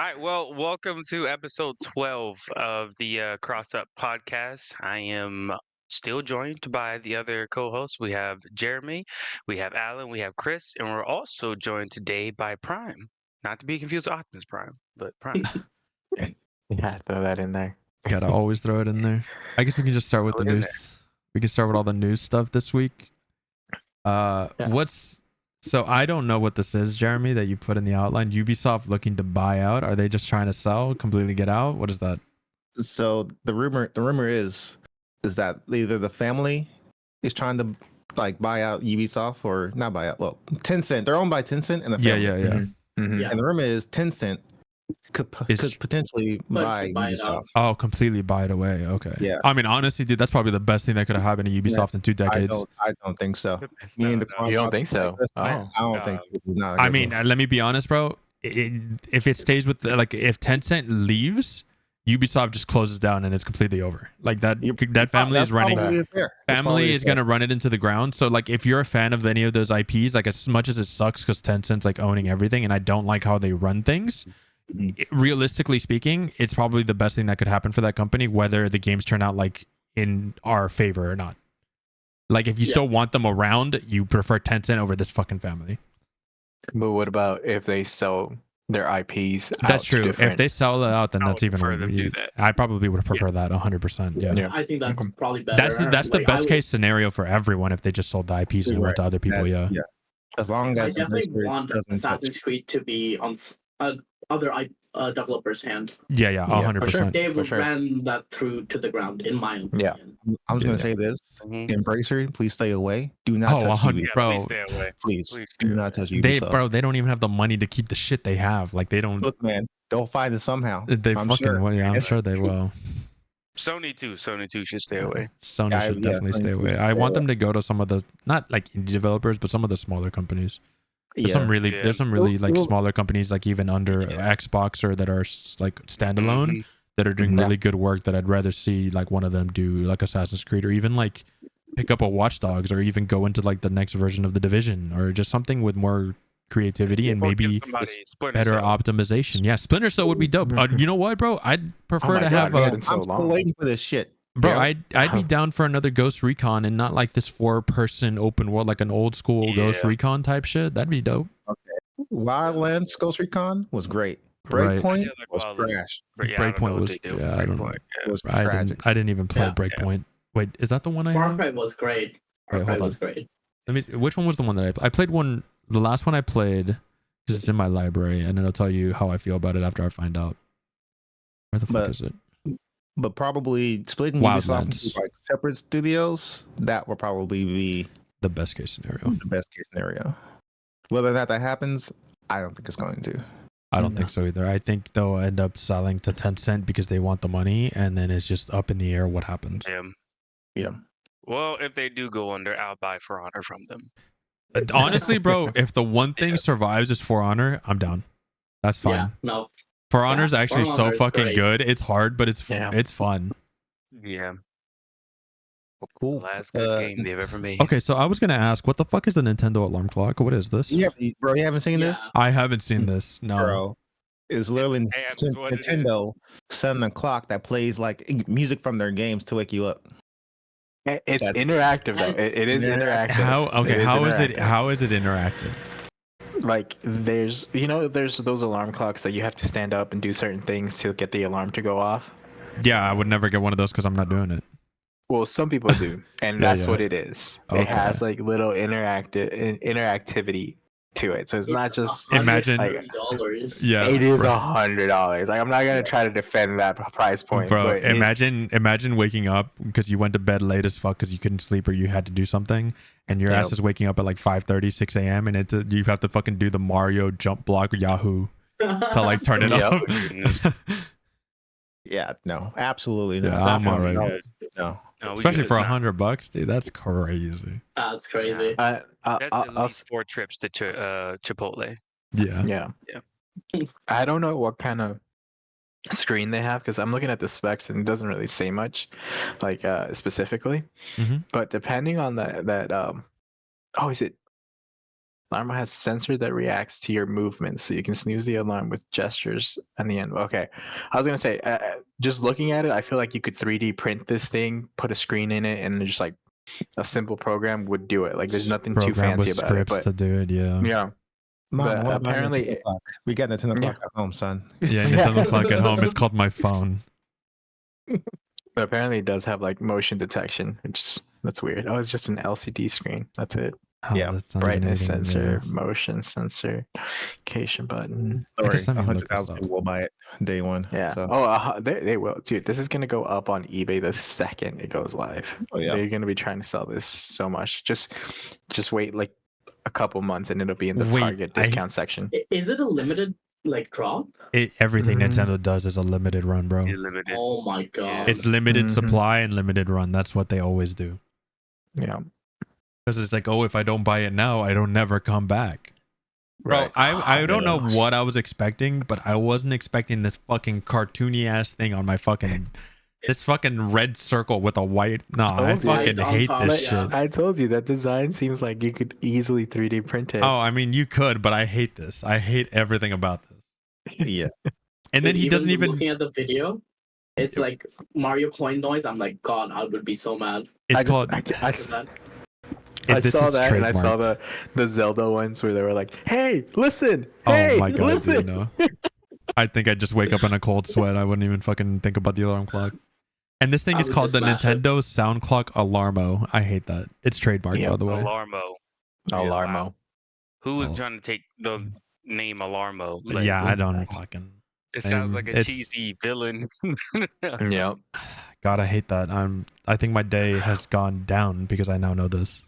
right, well, welcome to episode 12 of the Cross Up podcast. I am still joined by the other co-hosts. We have Jeremy, we have Alan, we have Chris, and we're also joined today by Prime. Not to be confused with Optimus Prime, but Prime. Yeah, throw that in there. Gotta always throw it in there. I guess we can just start with Throw the it in news. We can start with all the news stuff this week. So I don't know what this is, Jeremy, that you put in the outline. Ubisoft looking to buy out. Are they just trying to sell, completely get out? What is that? So the rumor is that either the family is trying to buy out Ubisoft or not buy out. Well, Tencent. They're owned by Tencent and the family. Yeah. Mm-hmm. And the rumor is Tencent could potentially buy Ubisoft. Oh, completely buy it away. Okay. Yeah. I mean, honestly, dude, that's probably the best thing that could have happened to Ubisoft in 2 decades. I don't think so. You don't think so? I don't think it's not. I mean, let me be honest, bro. If it stays with if Tencent leaves, Ubisoft just closes down and it's completely over. Like that family is running. Family is gonna run it into the ground. So like, if you're a fan of any of those IPs, like as much as it sucks because Tencent's like owning everything, and I don't like how they run things. Realistically speaking, it's probably the best thing that could happen for that company, whether the games turn out like in our favor or not. Like, if you still want them around, you prefer Tencent over this fucking family. But what about if they sell their IPs? That's true. If they sell it out, then that's even. That. I probably would prefer that 100%. Yeah. I think that's probably better. That's the best case scenario for everyone if they just sold the IPs and went to other people. Yeah. As long as I definitely want Assassin's Creed to be on other developers' hand. Yeah, 100%. They ran that through to the ground, in my opinion. Yeah. I was going to say this. Embracer, please stay away. Do not touch Ubisoft. Bro. Please stay away. Please do not touch Ubisoft. They don't even have the money to keep the shit they have. Like, they don't. Look, man, they'll find it somehow. I'm sure they will. Sony too should stay away. Sony should definitely stay away. I want them to go to some of the, not like indie developers, but some of the smaller companies. There's some really like smaller companies, like even under Xbox or that are like standalone that are doing really good work that I'd rather see like one of them do like Assassin's Creed, or even like pick up a Watch Dogs, or even go into like the next version of The Division, or just something with more creativity and maybe better optimization. Yeah, Splinter Cell would be dope. You know what, bro? I'd prefer to have I'm still waiting for this shit. Bro, I'd be down for another Ghost Recon, and not like this 4-person open world, like an old school Ghost Recon type shit. That'd be dope. Okay. Wildlands Ghost Recon was great. Breakpoint was trash. Breakpoint was I didn't even play Breakpoint. Wait, is that the one I have? Far Cry was great. Far Cry was great. Which one was the one that I played? The last one I played, because it's in my library, and then I'll tell you how I feel about it after I find out. Where the fuck is it? But probably splitting Ubisoft into like separate studios, that will probably be the best case scenario. Whether or not that happens, I don't think it's going to. I don't think so either. I think they'll end up selling to Tencent because they want the money, and then it's just up in the air what happens. Yeah. Well, if they do go under, I'll buy For Honor from them. Honestly, bro, if the one thing survives is For Honor, I'm down. That's fine. Yeah, no. For Honor is actually so fucking good. It's hard, but it's fun. Yeah. Well, cool. Last good game they've ever made. Okay, so I was gonna ask, what the fuck is the Nintendo alarm clock? What is this? Bro, you haven't seen this? I haven't seen this. No. Bro, it's literally Nintendo setting a clock that plays like music from their games to wake you up. It's interactive though. It is interactive. How is it interactive? Like there's those alarm clocks that you have to stand up and do certain things to get the alarm to go off. Yeah, I would never get one of those because I'm not doing it. Well, some people do, and that's what it is. Okay. It has like little interactivity to it, so it's not just imagine. $100. Yeah, it is $100. Like, I'm not gonna try to defend that price point, bro. But imagine waking up because you went to bed late as fuck because you couldn't sleep or you had to do something, and your ass is waking up at like 5:30, 6 a.m. and you have to fucking do the Mario jump block Yahoo to like turn it off. Yeah, no, absolutely not. Yeah, I'm alright. No. Especially for $100, dude. That's crazy. That's crazy. That's at least 4 trips to Chipotle. Yeah. I don't know what kind of screen they have because I'm looking at the specs and it doesn't really say much, like specifically. Mm-hmm. But depending on is it Alarm has a sensor that reacts to your movements, so you can snooze the alarm with gestures and the end. Okay, I was gonna say, just looking at it, I feel like you could 3D print this thing, put a screen in it, and just like a simple program would do it. Like there's nothing too Program fancy with about it. scripts But to do it. Yeah. yeah, Mom, but what about apparently, Nintendo clock? We got Nintendo clock at home, son. Yeah, Nintendo clock at home. It's called my phone. but apparently it does have like motion detection, which that's weird. Oh, it's just an LCD screen. That's it. Oh, Yeah, that's not even Brightness anything sensor, new. motion sensor, notification button. I Sorry, guess let me look this 100,000 up. people will buy it day one. Yeah. So, Oh, they will, dude. This is gonna go up on eBay the second it goes live. oh yeah. They're gonna be trying to sell this so much. Just wait like a couple months and it'll be in the Wait, Target discount section. Is it a limited like drop? Everything Mhm. Nintendo does is a limited run, bro. You're limited. Oh my god. It's limited Mhm. supply and limited run. That's what they always do. Yeah. Because it's like, oh, if I don't buy it now, I don't never come back. Bro, Right. I don't know what I was expecting, but I wasn't expecting this fucking cartoony ass thing on my fucking this fucking red circle with a white. Nah, I Told you. fucking White on hate top, this yeah. shit. I told you that design seems like you could easily 3D print it. Oh, I mean, you could, but I hate this. I hate everything about this. Yeah. And then he doesn't even. looking at the video. It's like Mario coin noise. I'm like, God, I would be so mad. It's called. I this saw is that and I saw trademarked. the Zelda ones where they were like, "Hey, listen! Oh Hey, my god, listen!" dude, no. I think I'd just wake up in a cold sweat. I wouldn't even fucking think about the alarm clock. And this thing I is would called just the smash it. Nintendo Sound Clock Alarmo. I hate that. It's trademarked, Yeah. by the way. Alarmo. Alarmo. Wow. Who was Oh. trying to take the name Alarmo? Like, Yeah, I don't fucking. It sounds like a it's- cheesy villain. Yep. God, I hate that. I think my day has gone down because I now know this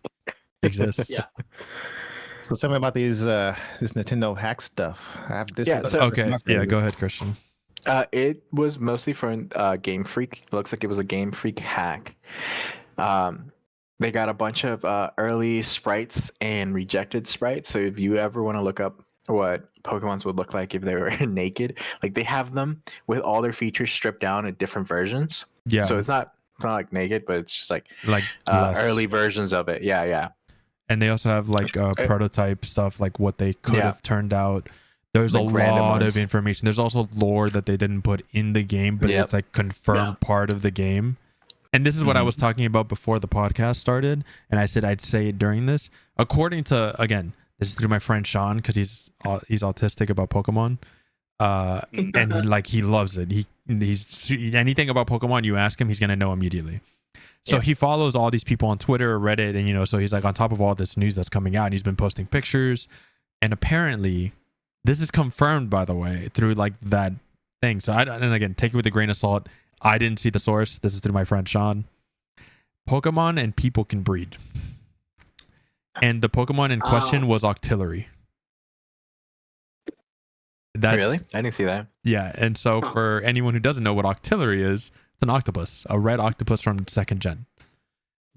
exists. Yeah. So tell me about these this Nintendo hack stuff. I have this. Yeah, is- so- Okay, my yeah, favorite. go ahead, Christian. It was mostly for Game Freak. It looks like it was a Game Freak hack. They got a bunch of early sprites and rejected sprites. So if you ever want to look up what Pokemons would look like if they were naked, like they have them with all their features stripped down in different versions. Yeah, So it's not like naked, but it's just like like less. early versions of it. Yeah. And they also have like prototype stuff, like what they could Yeah. have turned out. There's Like a random lot ones. of information. There's also lore that they didn't put in the game, but Yep. it's like confirmed part of the game. And this is what I Mhm. was talking about before the podcast started. And I said I'd say it during this. According to, again, this is through my friend Sean, because he's autistic about Pokemon. And like he loves it. He's anything about Pokemon you ask him, he's gonna know immediately. So he follows all these people on Twitter or Reddit, and so he's like on top of all this news that's coming out, and he's been posting pictures. And apparently, this is confirmed, by the way, through like that thing. So and again, take it with a grain of salt. I didn't see the source. This is through my friend Sean. Pokemon and people can breed, and the Pokemon in question was Octillery. That's, Really? I didn't see that. Yeah, and so for anyone who doesn't know what Octillery is, it's an octopus, a red octopus from second gen.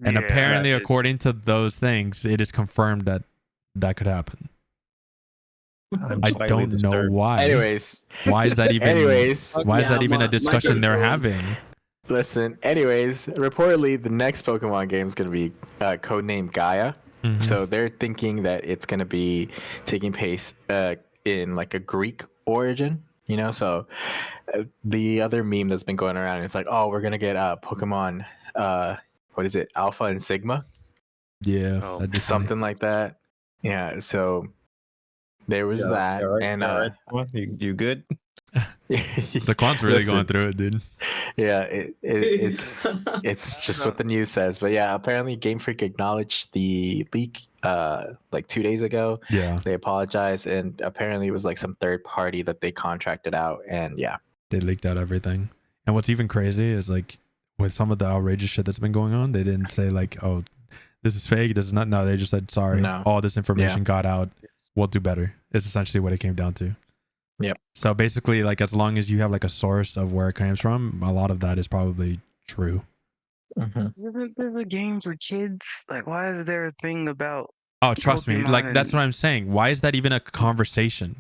And Yeah, apparently, that is- according to those things, it is confirmed that that could happen. I'm I slightly don't know disturbed. why. Why is that even? Why is Yeah, that even my- a discussion my they're first having? Listen, reportedly the next Pokemon game is going to be codenamed Gaia. Mhm. So they're thinking that it's going to be taking place in like a Greek origin, So the other meme that's been going around, it's like, oh, we're going to get Pokemon, what is it, Alpha and Sigma? Yeah, Oh, that'd be funny. Something like that. Yeah, so there was Yeah, that. yeah, right, And yeah, right. Well, you good? The quant's really Listen, going through it, dude. Yeah, it's just what the news says. But yeah, apparently Game Freak acknowledged the leak like 2 days ago. Yeah, They apologized, and apparently it was like some third party that they contracted out. And yeah, they leaked out everything. And what's even crazy is like with some of the outrageous shit that's been going on, they didn't say like, oh, this is fake, this is not. No, they just said, sorry, No. all this information got out. We'll do better. It's essentially what it came down to. Yep. So basically, like as long as you have like a source of where it comes from, a lot of that is probably true. Isn't this a game for kids? Like, why is there a thing about? Oh, trust me. Pokemon Like that's and- what I'm saying. Why is that even a conversation?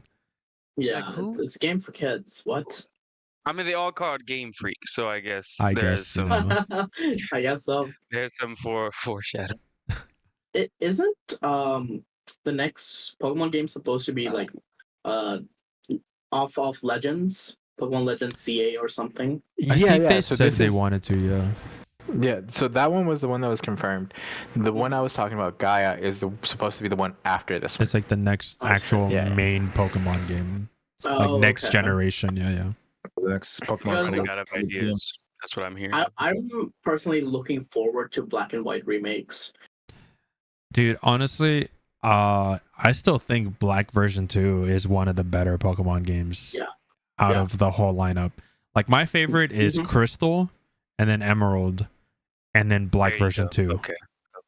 Yeah, Like who? it's a game for kids. What? I mean, they all called Game Freak, so I guess I there's guess, you some know. I guess so. there's some foreshadow. It isn't the next Pokemon game supposed to be like off of Legends, Pokemon Legends CA or something? I think they So said this they is, wanted to, yeah. yeah. So that one was the one that was confirmed. The one I was talking about, Gaia, is supposed to be the one after this one. It's like the next I see. actual Yeah. main Pokemon game. Like Oh, next okay. generation, yeah. The next Pokemon. Because Running Go out of game. ideas. That's what I'm hearing. I'm personally looking forward to Black and White remakes. Dude, honestly, I still think Black version 2 is one of the better Pokemon games out of the whole lineup. Like my favorite is Crystal, and then Emerald, and then Black version 2. Okay.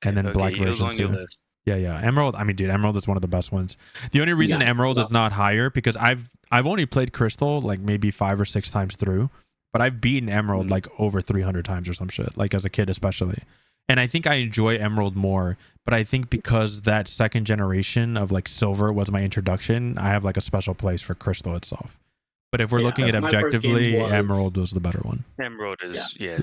And then Black It was version on 2. your list. Yeah. Emerald, I mean, dude, Emerald is one of the best ones. The only reason Emerald is not higher, because I've only played Crystal like maybe 5 or 6 times through, but I've beaten Emerald like over 300 times or some shit, like as a kid especially. And I think I enjoy Emerald more, but I think because that second generation of like Silver was my introduction, I have like a special place for Crystal itself. But if we're looking at objectively, Emerald was the better one. Emerald is Yeah.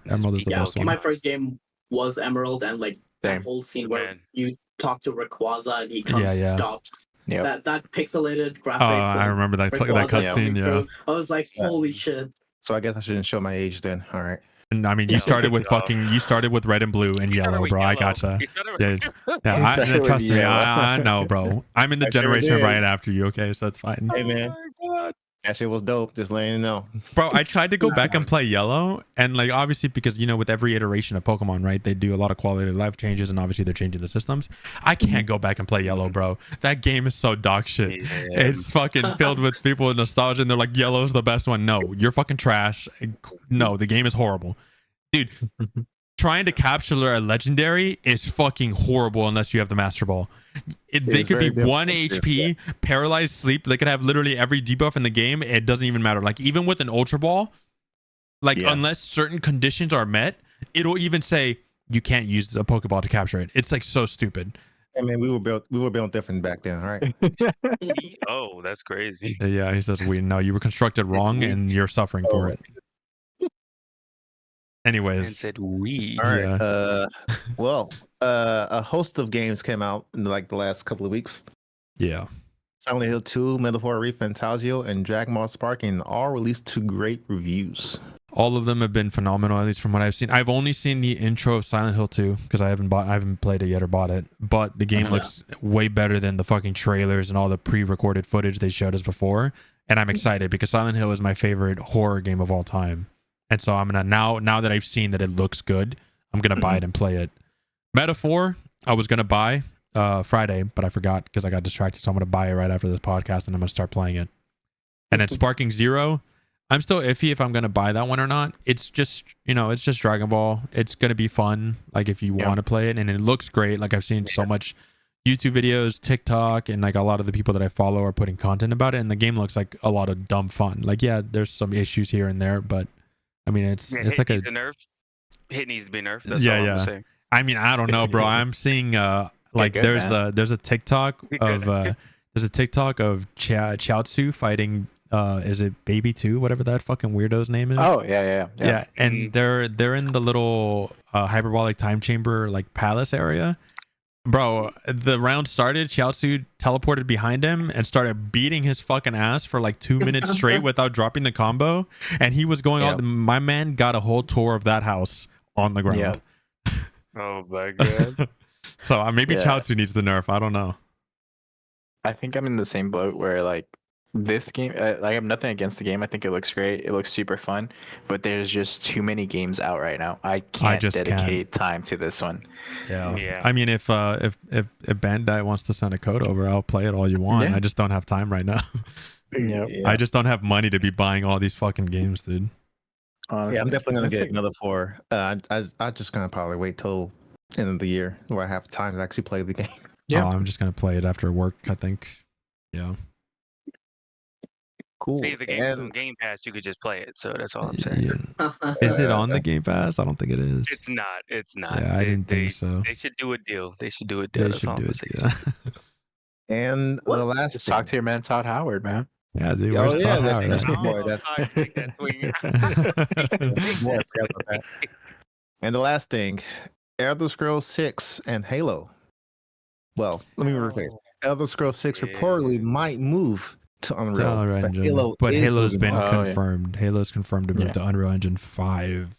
Emerald is the best one. My first game was Emerald, and like that whole scene where you talk to Rayquaza and he comes, stops. That pixelated graphics. Oh, I remember that cutscene. Yeah, I was like, holy shit. So I guess I shouldn't show my age then. All right. And I mean, you started with red and blue and yellow, bro. I gotcha. Trust me, I know, bro. I'm in the generation right after you. Okay, so that's fine. Hey man. That shit was dope. Just letting you know, bro. I tried to go back and play yellow, and like obviously because with every iteration of Pokemon, right, they do a lot of quality of life changes, and obviously they're changing the systems. I can't go back and play yellow, bro. That game is so dog shit. It's fucking filled with people with nostalgia, and they're like, yellow's the best one. No, you're fucking trash. No, the game is horrible, dude. Trying to capture a legendary is fucking horrible unless you have the Master Ball. They could be 1 HP, paralyzed, sleep. They could have literally every debuff in the game. It doesn't even matter. Like even with an Ultra Ball, unless certain conditions are met, it'll even say you can't use a Pokeball to capture it. It's like so stupid. I mean, we were built different back then, all right? Oh, that's crazy. Yeah, he says no, you were constructed wrong and you're suffering for it. Anyways, and said we. All right. Well, a host of games came out in like the last couple of weeks. Yeah. Silent Hill 2, Metaphor Reef, Fantasio, and Dragon Ball Sparking all released to great reviews. All of them have been phenomenal, at least from what I've seen. I've only seen the intro of Silent Hill 2 because I haven't played it yet or bought it. But the game looks way better than the fucking trailers and all the pre-recorded footage they showed us before. And I'm excited because Silent Hill is my favorite horror game of all time. And so I'm gonna now that I've seen that it looks good, I'm gonna buy it and play it. Metaphor, I was gonna buy Friday, but I forgot because I got distracted. So I'm gonna buy it right after this podcast, and I'm gonna start playing it. And then Sparking Zero, I'm still iffy if I'm gonna buy that one or not. It's just it's just Dragon Ball. It's gonna be fun, like if you want to play it, and it looks great. Like I've seen so much YouTube videos, TikTok, and like a lot of the people that I follow are putting content about it, and the game looks like a lot of dumb fun. Like there's some issues here and there, but I mean, it's like a nerf. Hit needs to be nerfed. That's all I'm saying. I mean, I don't know, bro. I'm seeing like there's a TikTok of Chiaotzu fighting is it Baby 2, whatever that fucking weirdo's name is. Oh yeah. And they're in the little hyperbolic time chamber like palace area. Bro, the round started, Chiaotzu teleported behind him and started beating his fucking ass for like 2 minutes straight without dropping the combo. And he was going on. My man got a whole tour of that house on the ground. Oh my god. So maybe Chiaotzu needs the nerf. I don't know. I think I'm in the same boat where like this game, I have nothing against the game. I think it looks great. It looks super fun, but there's just too many games out right now. I can't dedicate time to this one. Yeah. I mean, if Bandai wants to send a code over, I'll play it all you want. I just don't have time right now. I just don't have money to be buying all these fucking games, dude. Honestly, I'm definitely gonna get another 4. I just gonna probably wait till end of the year where I have time to actually play the game. Yeah, I'm just gonna play it after work, I think. Yeah. Cool. See, the game on Game Pass, you could just play it. So that's all I'm saying. Is it on the Game Pass? I don't think it is. It's not. It's not. Yeah, I didn't think so. They should do a deal. That's all I'm saying. And the last just talk to your man Todd Howard, man. Yeah, dude. Where's Todd Howard? That's my boy. That's And the last thing, Elder Scrolls 6 and Halo. Well, let me rephrase. Elder Scrolls 6 reportedly might move to Unreal, but Halo's been on. confirmed. Halo's confirmed to move to Unreal Engine 5,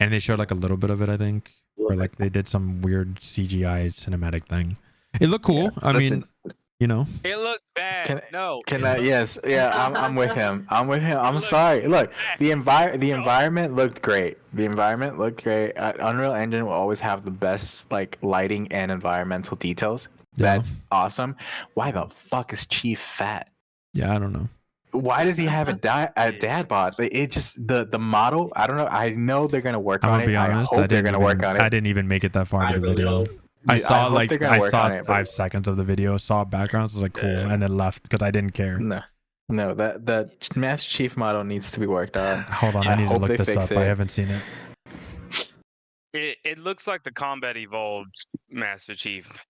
and they showed like a little bit of it, I think, where like they did some weird CGI cinematic thing. It looked cool. I mean, you know, it looked bad. Yes, I'm with him. I'm sorry. Look, the environment looked great. The environment looked great. Unreal Engine will always have the best like lighting and environmental details. That's awesome. Why the fuck is Chief fat? Yeah, I don't know. Why does he have a dad bod? It just the model. I don't know. I know they're gonna work on it. I'm gonna be honest. I hope they're gonna work on it. I didn't even make it that far into the video. I saw 5 seconds of the video, saw backgrounds, was like cool, and then left because I didn't care. No, that Master Chief model needs to be worked on. Hold on, I need to look this up. I haven't seen it. It looks like the Combat Evolved Master Chief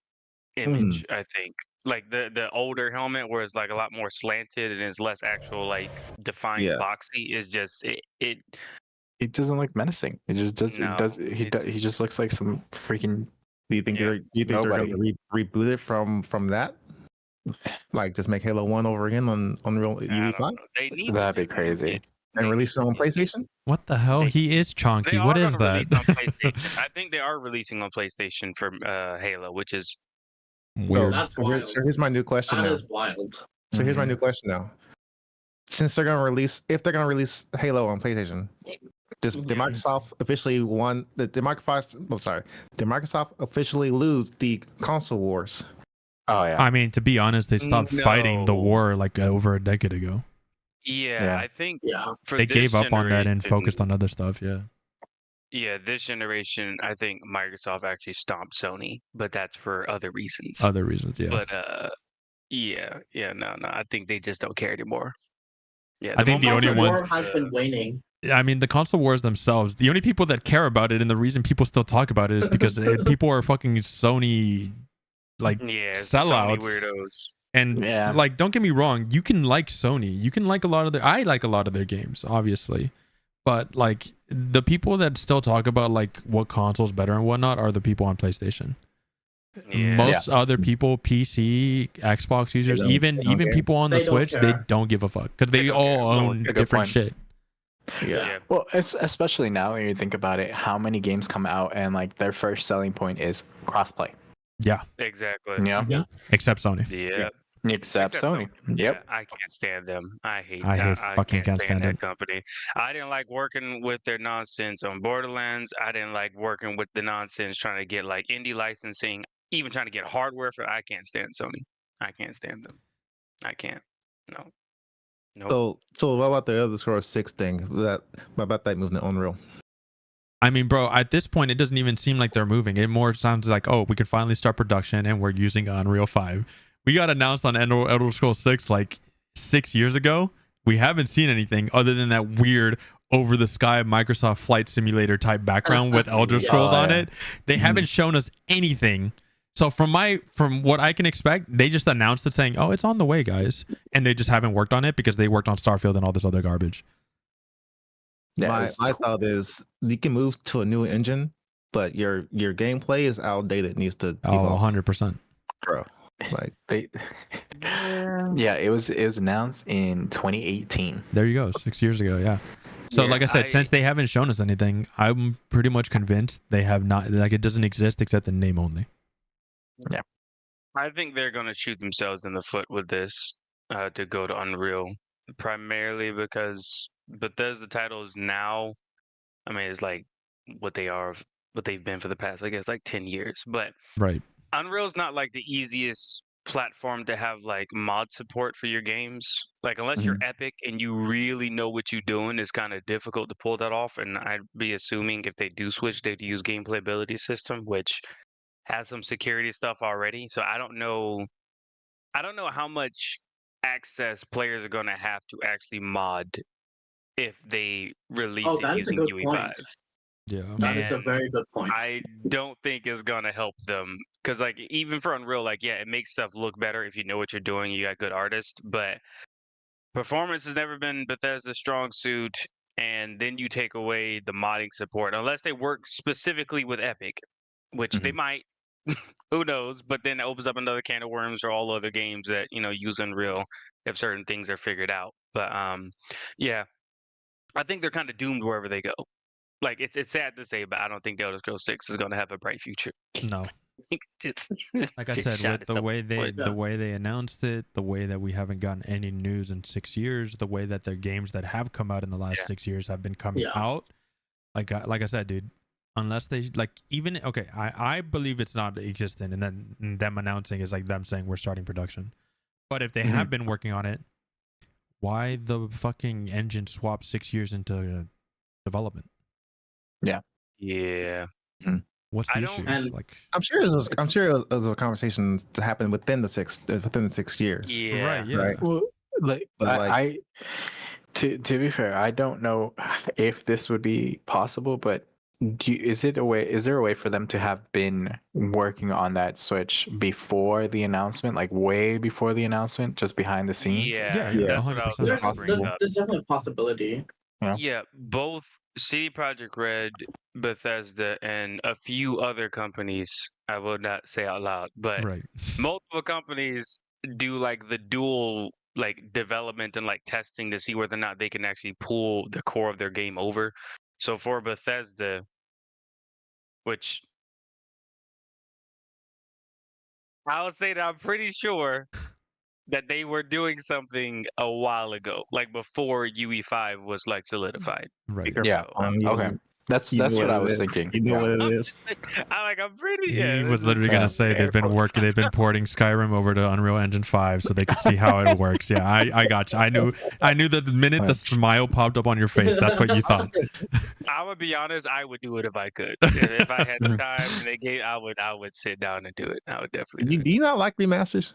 image. I think like the older helmet, where it's like a lot more slanted and is less actual like defined boxy. Is just it. It doesn't look menacing. It just does. No, he just looks like some freaking. Do you think they're going to reboot it from that? Like just make Halo 1 over again on Unreal UV5? That'd be crazy. And release it on PlayStation? What the hell? He is chonky. What is that? I think they are releasing on PlayStation for Halo, which is weird. So here's my new question now. That is wild. So here's my new question now. Since they're gonna release Halo on PlayStation, did Microsoft officially did Microsoft officially lose the console wars? Oh yeah. I mean, to be honest, they stopped fighting the war like over a decade ago. Yeah, I think they gave up on that and focused on other stuff. Yeah, this generation, I think Microsoft actually stomped Sony, but that's for other reasons. Yeah. But no, I think they just don't care anymore. Yeah, I think the only one has been waning. I mean, the console wars themselves, the only people that care about it and the reason people still talk about it is because people are fucking Sony sellouts. Sony weirdos. And like, don't get me wrong, you can like Sony, you can like I like a lot of their games, obviously, but like the people that still talk about like what console's better and whatnot are the people on PlayStation. Most other people, PC, Xbox users, even people on the Switch, they don't give a fuck because they all own different shit. Yeah. Well, it's especially now when you think about it, how many games come out and like their first selling point is crossplay. Yeah. Exactly. Yeah. Except Sony. Yeah. Except Sony. Yep. Yeah, I can't stand them. I can't stand that company. I didn't like working with their nonsense on Borderlands. I didn't like working with the nonsense trying to get like indie licensing, even trying to get hardware for. I can't stand Sony. I can't stand them. I can't. No. So what about the Elder Scrolls 6 thing? What about that moving to Unreal? I mean, bro, at this point, it doesn't even seem like they're moving. It more sounds like, oh, we could finally start production and we're using Unreal 5. We got announced on Elder Scrolls 6 like 6 years ago. We haven't seen anything other than that weird over the sky Microsoft Flight Simulator type background with Elder Scrolls on it. They haven't shown us anything. So from what I can expect, they just announced it saying, "Oh, it's on the way, guys," and they just haven't worked on it because they worked on Starfield and all this other garbage. My thought is you can move to a new engine, but your gameplay is outdated. It needs to evolve. 100%. Bro, like it was announced in 2018. There you go, 6 years ago. Yeah. So like I said, since they haven't shown us anything, I'm pretty much convinced they have not. Like it doesn't exist except in name only. Yeah. I think they're going to shoot themselves in the foot with this to go to Unreal, primarily because Bethesda titles now, I mean, it's like what they've been for the past, I guess, like 10 years. But right, Unreal's not like the easiest platform to have like mod support for your games. Like unless you're Epic and you really know what you're doing, it's kind of difficult to pull that off. And I'd be assuming if they do switch, they'd use game playability system, which has some security stuff already. So I don't know how much access players are going to have to actually mod if they release it using UE5. Yeah, that is a very good point. I don't think it's going to help them because like even for Unreal, like it makes stuff look better if you know what you're doing, you got good artists, but performance has never been Bethesda's strong suit. And then you take away the modding support unless they work specifically with Epic, which they might. Who knows? But then it opens up another can of worms for all other games that use Unreal if certain things are figured out. But yeah, I think they're kind of doomed wherever they go. Like it's sad to say, but I don't think The Elder Scrolls 6 is going to have a bright future. No. Just, like I just said, with the way point. they announced it, the way that we haven't gotten any news in 6 years, the way that their games that have come out in the last 6 years have been coming out. Like I said, dude, unless they even okay, I believe it's not existent, and then them announcing is like them saying we're starting production. But if they have been working on it, why the fucking engine swap 6 years into development? Yeah. What's the issue? And like, I'm sure it was a conversation to happen within the 6 years. Yeah. Right. Yeah. Right. Well, I to be fair, I don't know if this would be possible, but is there a way for them to have been working on that Switch before the announcement, like way before the announcement, just behind the scenes? Yeah. That's what I was 100%. about to bring up. There's definitely a possibility. Yeah, both CD Projekt Red, Bethesda, and a few other companies, I will not say out loud, but multiple companies do like the dual like development and like testing to see whether or not they can actually pull the core of their game over. So for Bethesda, which I would say that I'm pretty sure that they were doing something a while ago, like before UE5 was like solidified. Right. Yeah. Okay. That's what I was thinking. You know what it is. I'm pretty. He was literally gonna say they've been porting Skyrim over to Unreal Engine 5 so they could see how it works. Yeah, I got you. I knew that the minute the smile popped up on your face, that's what you thought. I would be honest. I would do it if I could. If I had the time and they gave, I would sit down and do it. I would definitely. Do you not like remasters?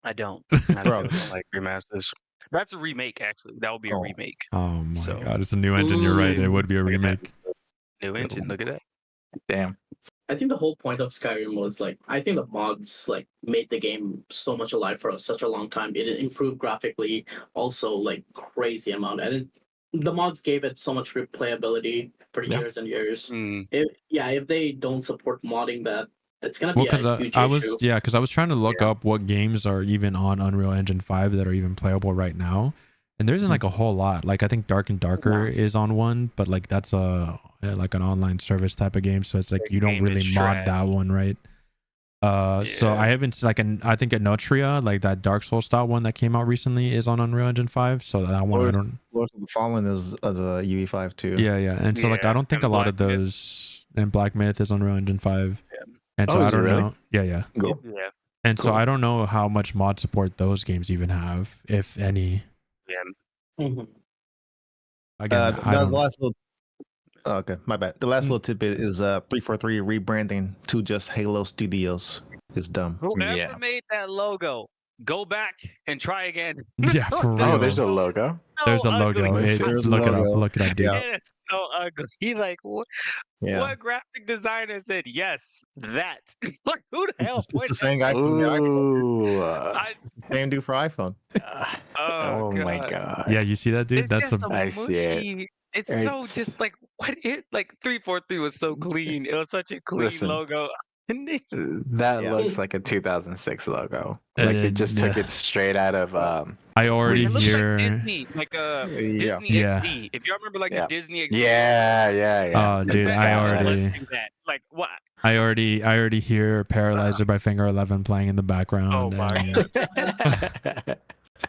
I don't. I don't like remasters. That's a remake, actually. That would be a remake. Oh my god, it's a new engine. You're right. It would be a remake. New engine. Look at that. Damn. I think the whole point of Skyrim was like, I think the mods like made the game so much alive for such a long time. It improved graphically, also like crazy amount, and the mods gave it so much replayability for years and years. If they don't support modding that, it's gonna be a huge issue. Because I was trying to look up what games are even on Unreal Engine 5 that are even playable right now, and there isn't like a whole lot. Like I think Dark and Darker is on one, but like that's like an online service type of game, so it's like you don't really mod that one, right? So I haven't I think Anotria, like that Dark Souls style one that came out recently, is on Unreal Engine 5. So that one I don't. Lords of the Fallen is a UE5 too. Yeah, and so like I don't think a lot of those, and Black Myth is on Unreal Engine 5. And so I don't know. Yeah. Cool. Yeah. And so I don't know how much mod support those games even have, if any. Yeah. Again, the last little. Oh, okay, my bad. The last little tidbit is 343 rebranding to just Halo Studios. It's dumb. Whoever made that logo, go back and try again. Yeah, for real. Oh, there's a logo. There's a logo. Look it up, dude. It's so ugly. Like what? What graphic designer said yes? That. Like who the hell? It's the same guy from the iPhone. It's the same dude for iPhone. Oh my god. Yeah, you see that, dude? That's I see it. It's so just like what it like 343 was so clean. It was such a clean logo. That looks like a 2006 logo. Like they just took it straight out of. I already hear like Disney, like Disney XD. If you remember, like the Disney XD. Yeah. Oh, dude, I already. Like what? I already hear Paralyzer by Finger 11 playing in the background. Oh my god.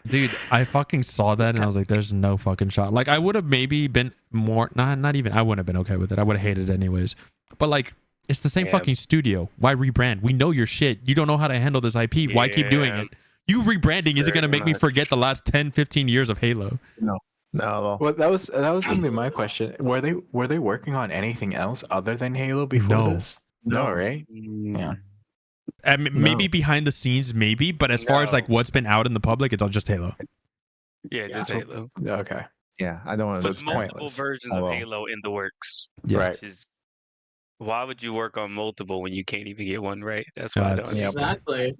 Dude, I fucking saw that and I was like, there's no fucking shot. Like I would have maybe been more not even I wouldn't have been okay with it. I would have hated it anyways. But like it's the same fucking studio. Why rebrand? We know your shit. You don't know how to handle this IP. Why keep doing it? You rebranding isn't going to make me forget the last 10, 15 years of Halo. No. Well, that was going to be my question. Were they working on anything else other than Halo before this? No, right? Yeah. Maybe behind the scenes, maybe, but as far as like what's been out in the public, it's all just Halo. Yeah, just Halo. Okay. Yeah, I don't want to. There's multiple versions of Halo in the works. Yeah. Right. Why would you work on multiple when you can't even get one right? That's why I don't understand. Exactly.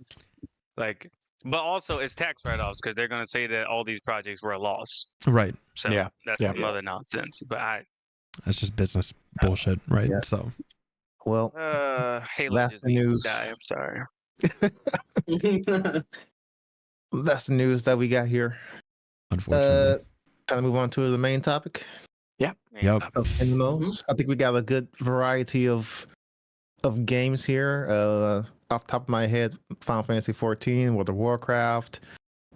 Like, but also it's tax write-offs because they're going to say that all these projects were a loss. Right. So that's some other nonsense. But that's just business bullshit, right? Yeah. So Well, Halo that's just the needs to news. die. I'm sorry. That's the news that we got here. Unfortunately. Kind of move on to the main topic Yep. of MMOs. I think we got a good variety of games here. Off the top of my head, Final Fantasy 14, World of Warcraft,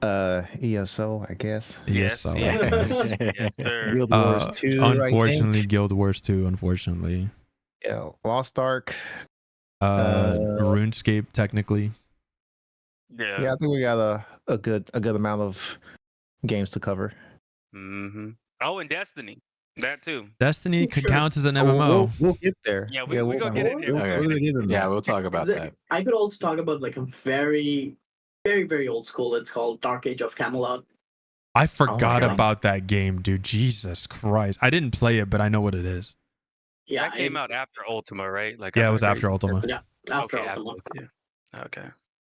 ESO, I guess. Yes, so, yes, yes, sir. Guild Wars 2, unfortunately, I think. Guild Wars 2, unfortunately. Yeah, Lost Ark. RuneScape, technically. Yeah, I think we got a good amount of games to cover. Mm-hmm. Oh, and Destiny, that too. Destiny Sure. counts as an Oh, MMO. we'll get there. Yeah, we'll go get in there. Okay. We'll get in Yeah, there. we'll talk about that. I could also talk about like a very, very, very old school. It's called Dark Age of Camelot. I forgot God. about that game, dude. Jesus Christ. I didn't play it, but I know what it is. Yeah, That came out after Ultima, right? Like, Yeah, I'm it was not after crazy. Ultima. Yeah, after Okay, Ultima. Ultima. Okay.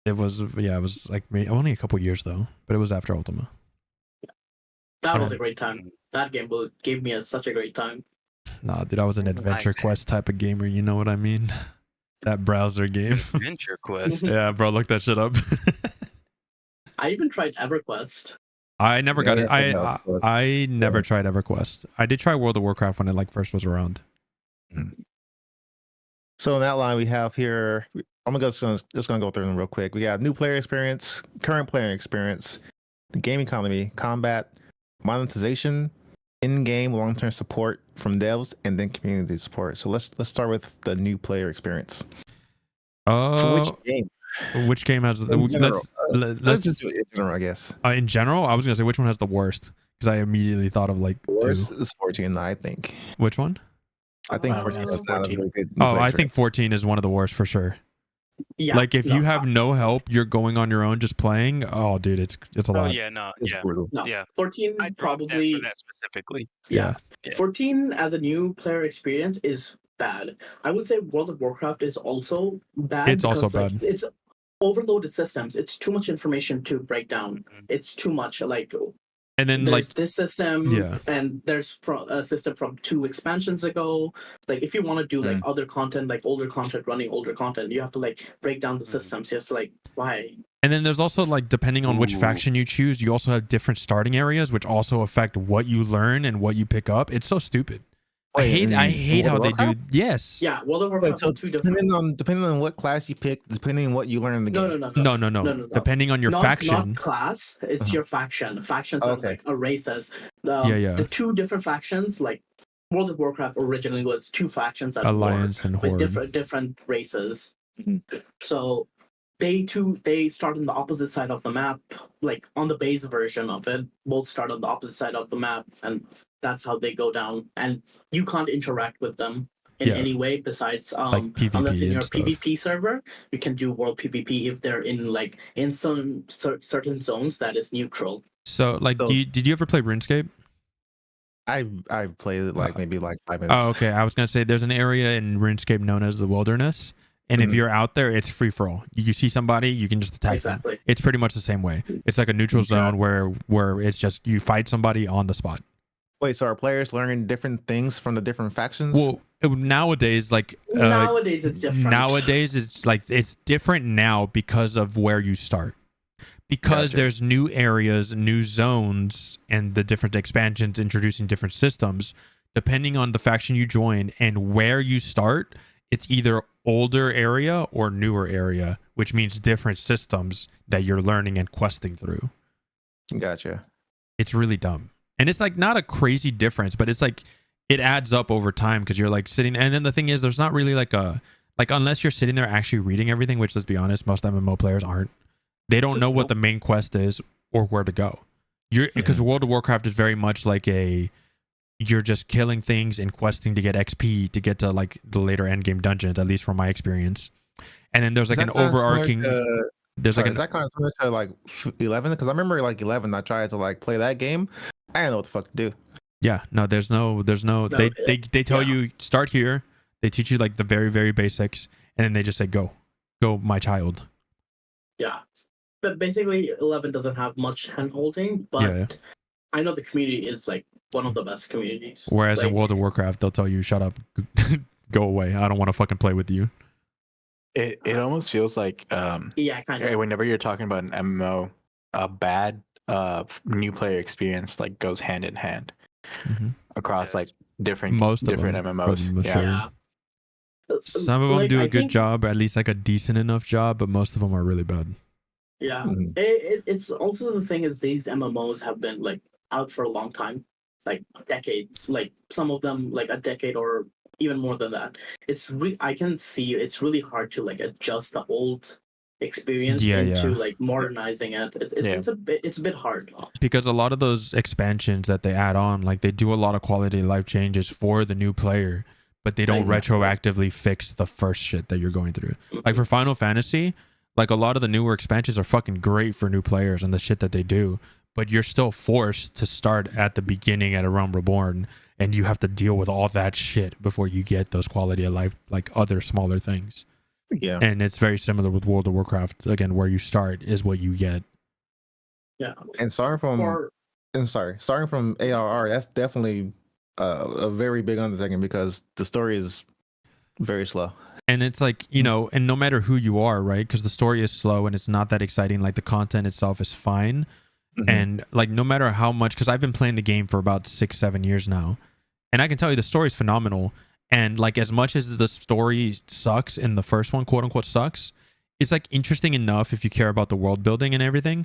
It was like only a couple years though, but it was after Ultima. That was a great time. That game gave me such a great time. Nah, dude, I was an Adventure Quest type of gamer. You know what I mean? That browser game. Adventure Quest. Yeah, bro, look that shit up. I even tried EverQuest. I never got it. Yeah, I never tried EverQuest. I did try World of Warcraft when it like first was around. So in that line, we have here. I'm just gonna go through them real quick. We got new player experience, current player experience, the game economy, combat, monetization, in-game long-term support from devs, and then community support. So let's start with the new player experience. For which game? Which game has the In general. let's just do it in general, I guess. In general, I was gonna say which one has the worst because I immediately thought of like Worst two. is 14, I think. Which one? I think 14 is not a 14. really good. Oh, I think 14 is one of the worst for sure. Yeah, Like if you have no help, you're going on your own just playing. Oh, dude, it's a Oh lot. yeah, no, it's yeah, brutal. No, yeah. 14 I dropped probably. that for that specifically. Yeah. Yeah. 14 as a new player experience is bad. I would say World of Warcraft is also bad. It's also because, like, bad. it's overloaded systems. It's too much information to break down. It's too much. Like, And then there's like this system, Yeah. and there's a system from 2 expansions ago. Like, if you want to do like other content, like older content running older content, you have to like break down the systems. You have to like, why? And then there's also like depending on which faction you choose, you also have different starting areas which also affect what you learn and what you pick up. It's so stupid. I hate how they do. Yes. Yeah, World of Warcraft. So two different. depending on what class you pick, depending on what you learn in the game. No. Depending on your faction. Not class. It's your faction. Factions are like races. The 2 different factions, like World of Warcraft originally was 2 factions at Alliance war and with Horde. different races. So they start on the opposite side of the map, like on the base version of it. Both start on the opposite side of the map, and that's how they go down. And you can't interact with them in any way besides like PvP unless in your and stuff. PvP server, you can do world PvP if they're in like in some certain zones that is neutral. So like did you ever play RuneScape? I played it like maybe like 5 minutes. Oh, okay. I was gonna say there's an area in RuneScape known as the Wilderness, and if you're out there, it's free for all. You see somebody, you can just attack them. It's pretty much the same way. It's like a neutral zone where it's just you fight somebody on the spot. Wait, so are players learning different things from the different factions? Well, nowadays, like nowadays it's different. Nowadays, it's like it's different now because of where you start. Because there's new areas, new zones, and the different expansions introducing different systems. Depending on the faction you join and where you start, it's either older area or newer area, which means different systems that you're learning and questing through. Gotcha. It's really dumb. And it's like not a crazy difference, but it's like it adds up over time because you're like sitting. And then the thing is, there's not really like unless you're sitting there actually reading everything, which let's be honest, most MMO players aren't. They don't know what the main quest is or where to go. Because World of Warcraft is very much like you're just killing things and questing to get XP to get to like the later end game dungeons, at least from my experience. And then there's like an overarching. Is that kind of similar to like 11? Because I remember like 11, I tried to like play that game. I didn't know what the fuck to do. Yeah, no, there's no. They tell you start here. They teach you like the very, very basics, and then they just say go, my child. Yeah, but basically 11 doesn't have much hand holding, but I know the community is like one of the best communities. Whereas like, in World of Warcraft, they'll tell you shut up, go away. I don't want to fucking play with you. It almost feels like Yeah, kind of. whenever you're talking about an MMO, a bad new player experience like goes hand in hand across like different Most of different them, MMOs. sure. Yeah. Some of them Like, do a I good think- job, or at least like a decent enough job, but most of them are really bad. Yeah, Mhm. it's also the thing is these MMOs have been like out for a long time, like decades. Like some of them like a decade or even more than that. I can see it's really hard to like adjust the old experience Yeah, into yeah. like modernizing it. It's a bit hard. Because a lot of those expansions that they add on, like they do a lot of quality of life changes for the new player, but they don't Exactly. retroactively fix the first shit that you're going through. Like for Final Fantasy, like a lot of the newer expansions are fucking great for new players and the shit that they do, but you're still forced to start at the beginning at A Realm Reborn, and you have to deal with all that shit before you get those quality of life, like other smaller things. Yeah. And it's very similar with World of Warcraft. Again, where you start is what you get. Yeah. And starting from ARR, that's definitely a very big undertaking because the story is very slow. And it's like, you know, and no matter who you are, right? Because the story is slow and it's not that exciting. Like the content itself is fine. Mhm. And like, no matter how much, because I've been playing the game for about 6-7 years now. And I can tell you the story is phenomenal. And like, as much as the story sucks in the first one, quote unquote, sucks, it's like interesting enough if you care about the world building and everything.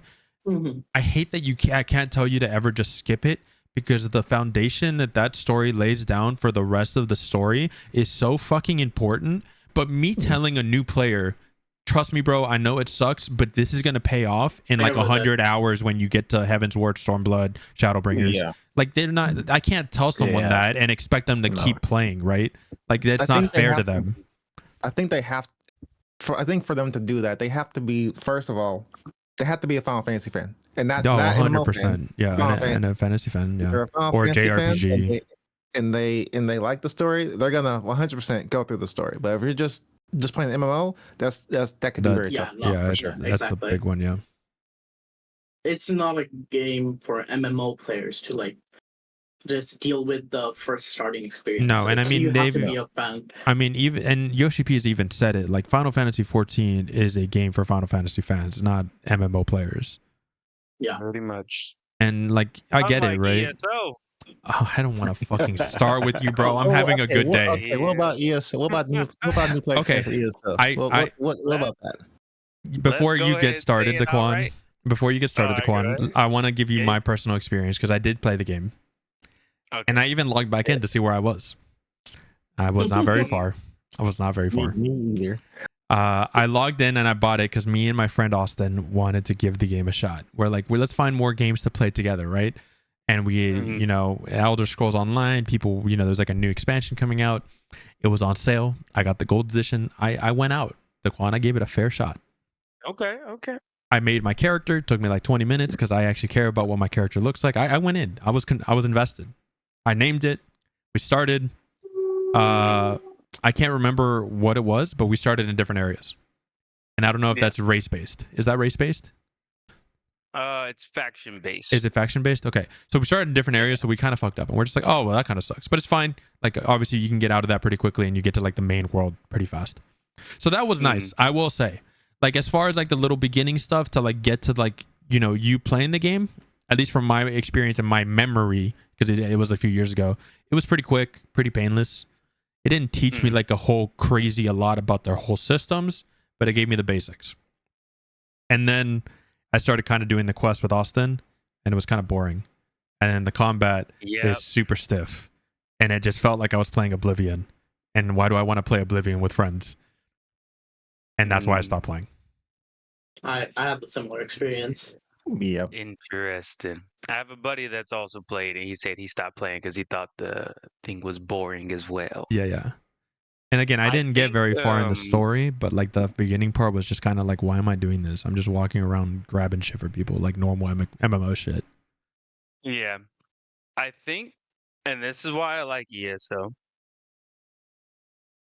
I hate that I can't tell you to ever just skip it, because the foundation that story lays down for the rest of the story is so fucking important. But me telling a new player, trust me, bro, I know it sucks, but this is going to pay off in like 100 hours when you get to Heaven's Word, Stormblood, Shadowbringers. Yeah. Like they're not, I can't tell someone that and expect them to keep playing, right? Like that's not fair to them. I think they have, I think for them to do that, they have to be, first of all, they have to be a Final Fantasy fan. And not 100%. Yeah, and a fantasy fan, yeah. Or JRPG. And they like the story, they're gonna 100% go through the story. But if you're just playing MMO, that could be very tough. That's the big one, yeah. It's not a game for MMO players to like just deal with the first starting experience. No, and I mean you have to be a fan. I mean, even and Yoshi P has even said it. Like Final Fantasy 14 is a game for Final Fantasy fans, not MMO players. Yeah, pretty much. And like, I get it, right? ESO. Oh, I don't want to fucking start with you, bro. I'm having a good day. Okay, what about ESO? What about new players Okay, for ESO? What about that? Before you get started, Daquan, I want to give you my personal experience because I did play the game. Okay. And I even logged back in to see where I was. I was not very far. Me either. I logged in and I bought it because me and my friend Austin wanted to give the game a shot. We're like, well, let's find more games to play together, right? And we, you know, Elder Scrolls Online, people, you know, there's like a new expansion coming out. It was on sale. I got the gold edition. I went out. Daquan, I gave it a fair shot. Okay. I made my character. It took me like 20 minutes because I actually care about what my character looks like. I went in. I was invested. I named it. We started. I can't remember what it was, but we started in different areas. And I don't know if that's race-based. Is that race-based? It's faction-based. Is it faction-based? Okay. So we started in different areas, so we kind of fucked up. And we're just like, oh, well, that kind of sucks. But it's fine. Like, obviously, you can get out of that pretty quickly, and you get to, like, the main world pretty fast. So that was nice, I will say. Like, as far as, like, the little beginning stuff to, like, get to, like, you know, you playing the game, at least from my experience and my memory, because it was a few years ago, it was pretty quick, pretty painless. It didn't teach me, like, a lot about their whole systems, but it gave me the basics. And then I started kind of doing the quest with Austin, and it was kind of boring. And then the combat is super stiff. And it just felt like I was playing Oblivion. And why do I want to play Oblivion with friends? And that's why I stopped playing. I had a similar experience. Yeah. Interesting. I have a buddy that's also played, and he said he stopped playing because he thought the thing was boring as well. Yeah. And again, I didn't get very far in the story, but like the beginning part was just kind of like, why am I doing this? I'm just walking around grabbing shit for people, like normal MMO shit. Yeah. I think, and this is why I like ESO,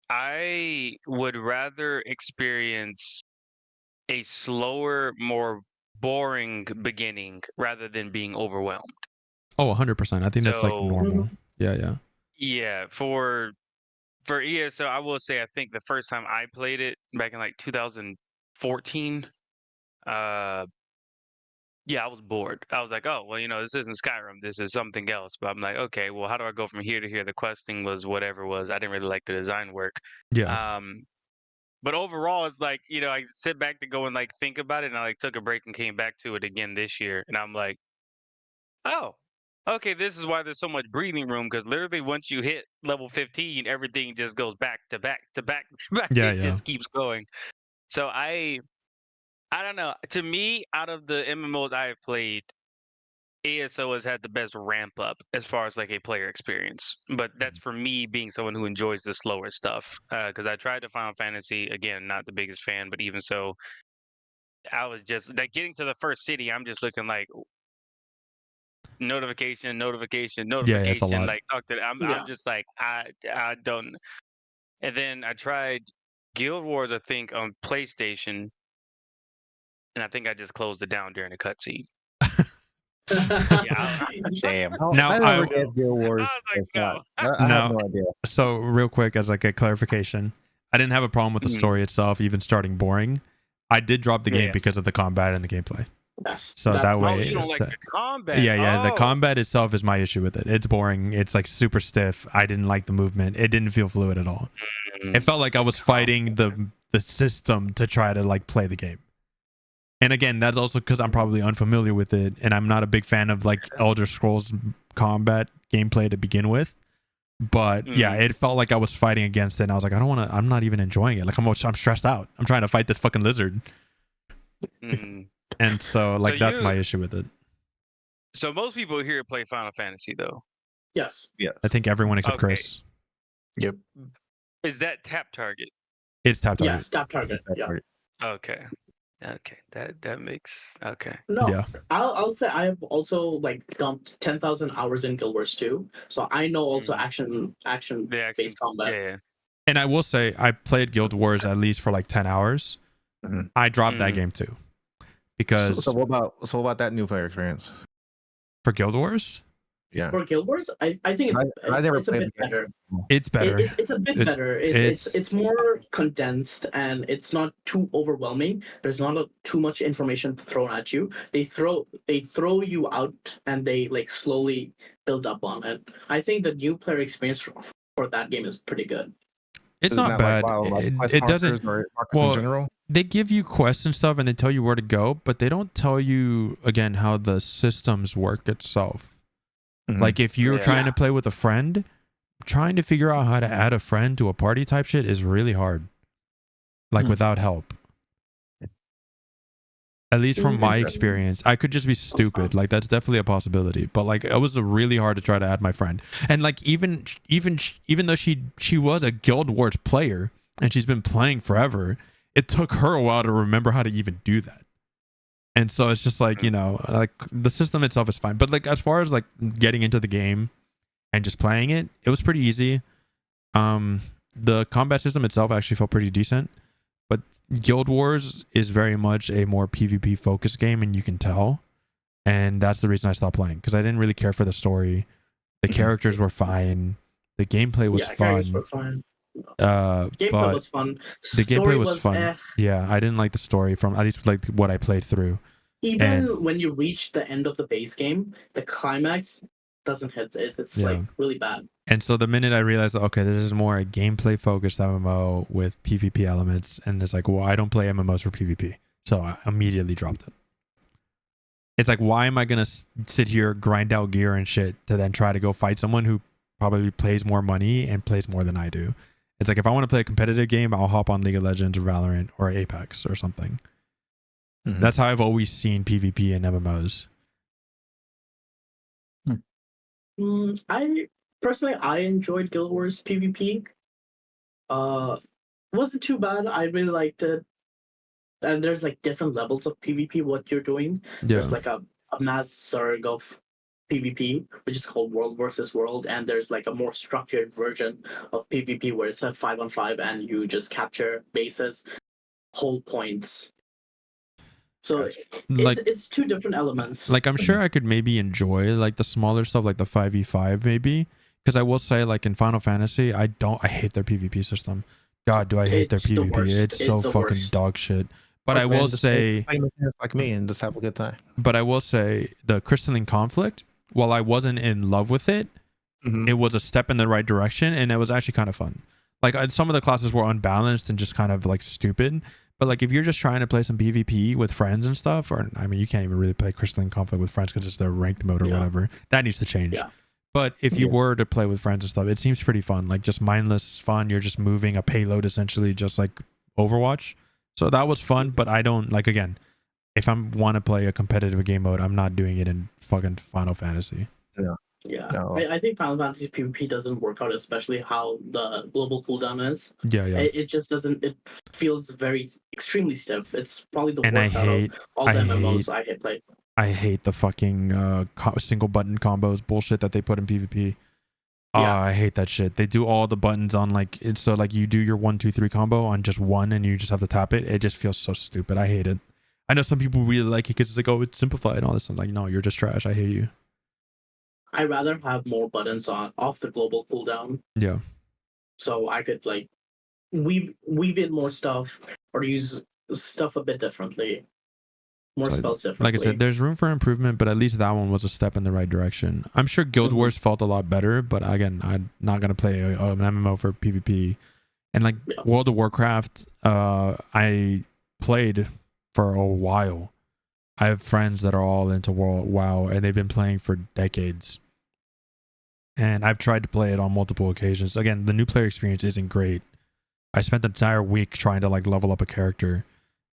I would rather experience a slower, more boring beginning rather than being overwhelmed. Oh, 100%. I think that's like normal. Yeah. Yeah, for for ESO, I will say I think the first time I played it back in like 2014, yeah, I was bored. I was like, oh, well, this isn't Skyrim. This is something else. But I'm like, okay, well, how do I go from here to here? The questing was whatever it was. I didn't really like the design work. Yeah. But overall, it's like, I sit back to go and like think about it, and I like took a break and came back to it again this year, and I'm like, oh, okay, this is why there's so much breathing room, because literally once you hit level 15, everything just goes back to back to back to back. Yeah, It yeah. just keeps going. So I don't know. To me, out of the MMOs I have played, ASO has had the best ramp up as far as like a player experience. But that's for me being someone who enjoys the slower stuff. Because I tried to Final Fantasy, again, not the biggest fan, but even so, I was just like getting to the first city. I'm just looking like notification, notification, Yeah, it's a notification. lot. Like talk to. I'm just like I don't. And then I tried Guild Wars, I think, on PlayStation, and I think I just closed it down during the cutscene. Yeah, Damn. Now, I never gave Guild I Wars was like, a shot. no. I No. have no idea. So real quick, as like a clarification, I didn't have a problem with the Mhm. story itself, even starting boring. I did drop the game Yeah. because of the combat and the gameplay. Yes. So That's that Oh, way, you don't like so- the combat? yeah, the Oh. combat itself is my issue with it. It's boring. It's like super stiff. I didn't like the movement. It didn't feel fluid at all. It felt like I was fighting the system to try to like play the game. And again, that's also because I'm probably unfamiliar with it, and I'm not a big fan of like Elder Scrolls combat gameplay to begin with. But yeah, it felt like I was fighting against it, and I was like, I don't want to. I'm not even enjoying it. Like I'm stressed out. I'm trying to fight this fucking lizard, Mhm. and so like So that's you- my issue with it. So most people here play Final Fantasy, though. Yes. I think everyone except Okay. Chris. Yep. Is that tap target? It's tap target. Yes. Tap target. Yeah. Okay. Okay. That makes okay. No, Yeah. I'll say I have also like dumped 10,000 hours in Guild Wars 2, so I know also Mhm. action The action based combat. Yeah. And I will say, I played Guild Wars at least for like 10 hours. Mhm. I dropped that Mhm. game too, because So what about that new player experience? for Guild Wars, Yeah. For Guild Wars, I think I never it's a played bit the game. better. it's better. It's a bit It's- better. it's- It's more condensed and it's not too overwhelming. There's not too much information thrown at you. They throw you out and they like slowly build up on it. I think the new player experience for that game is pretty good. It's Is not that bad. like quest It doesn't. markers or markers well, in general? They give you quests and stuff, and they tell you where to go, but they don't tell you again how the systems work itself. Mhm. Like if you're Yeah. trying to play with a friend, trying to figure out how to add a friend to a party type shit is really hard. Like without help. At least from my experience, I could just be stupid. Like that's definitely a possibility. But like it was really hard to try to add my friend. And like even though she was a Guild Wars player and she's been playing forever, it took her a while to remember how to even do that. And so it's just like, like the system itself is fine. But like as far as like getting into the game and just playing it, it was pretty easy. The combat system itself actually felt pretty decent. But Guild Wars is very much a more PvP focused game, and you can tell. And that's the reason I stopped playing, because I didn't really care for the story. The characters were fine. The gameplay was characters fun. were fine. Gameplay Gameplay was fun. the gameplay Story was fun. eh. Yeah, I didn't like the story from at least like what I played through. Even when you reach the end of the base game, the climax doesn't hit it. It's like really bad. And so the minute I realized, okay, this is more a gameplay focused MMO with PvP elements, and it's like, well, I don't play MMOs for PvP, so I immediately dropped it. It's like, why am I gonna sit here, grind out gear and shit to then try to go fight someone who probably plays more money and plays more than I do? It's like, if I want to play a competitive game, I'll hop on League of Legends or Valorant or Apex or something. Mhm. That's how I've always seen PvP in MMOs. I personally enjoyed Guild Wars PvP. Wasn't too bad. I really liked it. And there's like different levels of PvP. What you're doing, there's like a mass zerg of PvP, which is called World versus World, and there's like a more structured version of PvP where it's a 5-on-5 and you just capture bases, hold points. So it's two different elements. Like I'm sure I could maybe enjoy like the smaller stuff, like the 5v5 maybe, Because I will say, like in Final Fantasy, I hate their PvP system. God, do I hate their It's the PvP? worst. It's so the fucking worst. dog shit. But I Look, will man, just say, play like me and just have a good time. but I will say, the Crystalline Conflict, while I wasn't in love with it, Mhm. it was a step in the right direction, and it was actually kind of fun. Like some of the classes were unbalanced and just kind of like stupid. But like if you're just trying to play some PvP with friends and stuff, or I mean, you can't even really play Crystalline Conflict with friends because it's their ranked mode or Yeah. whatever. That needs to change. Yeah. But if you Yeah. were to play with friends and stuff, it seems pretty fun. Like just mindless fun. You're just moving a payload essentially, just like Overwatch. So that was fun. But I don't like, again, if I want to play a competitive game mode, I'm not doing it in fucking Final Fantasy. Yeah, No. I think Final Fantasy PvP doesn't work out, especially how the global cooldown is. Yeah, yeah. It just doesn't. It feels very extremely stiff. It's probably the And I worst out hate, of all the MMOs I hate played. I hate the fucking single button combos bullshit that they put in PvP. Yeah. I hate that shit. They do all the buttons on like it's so like you do your 1, 2, 3 combo on just one and you just have to tap it. It just feels so stupid. I hate it. I know some people really like it because it's like, oh, it's simplified and all this. I'm like, no, you're just trash. I hate you. I'd rather have more buttons on off the global cooldown, Yeah. so I could like weave in more stuff or use stuff a bit differently, more So, spells differently. like I said, there's room for improvement, but at least that one was a step in the right direction. I'm sure Guild Mhm. Wars felt a lot better, but again, I'm not gonna play an MMO for PvP. And like Yeah. World of Warcraft, I played for a while. I have friends that are all into WoW, and they've been playing for decades. And I've tried to play it on multiple occasions. Again, the new player experience isn't great. I spent the entire week trying to like level up a character.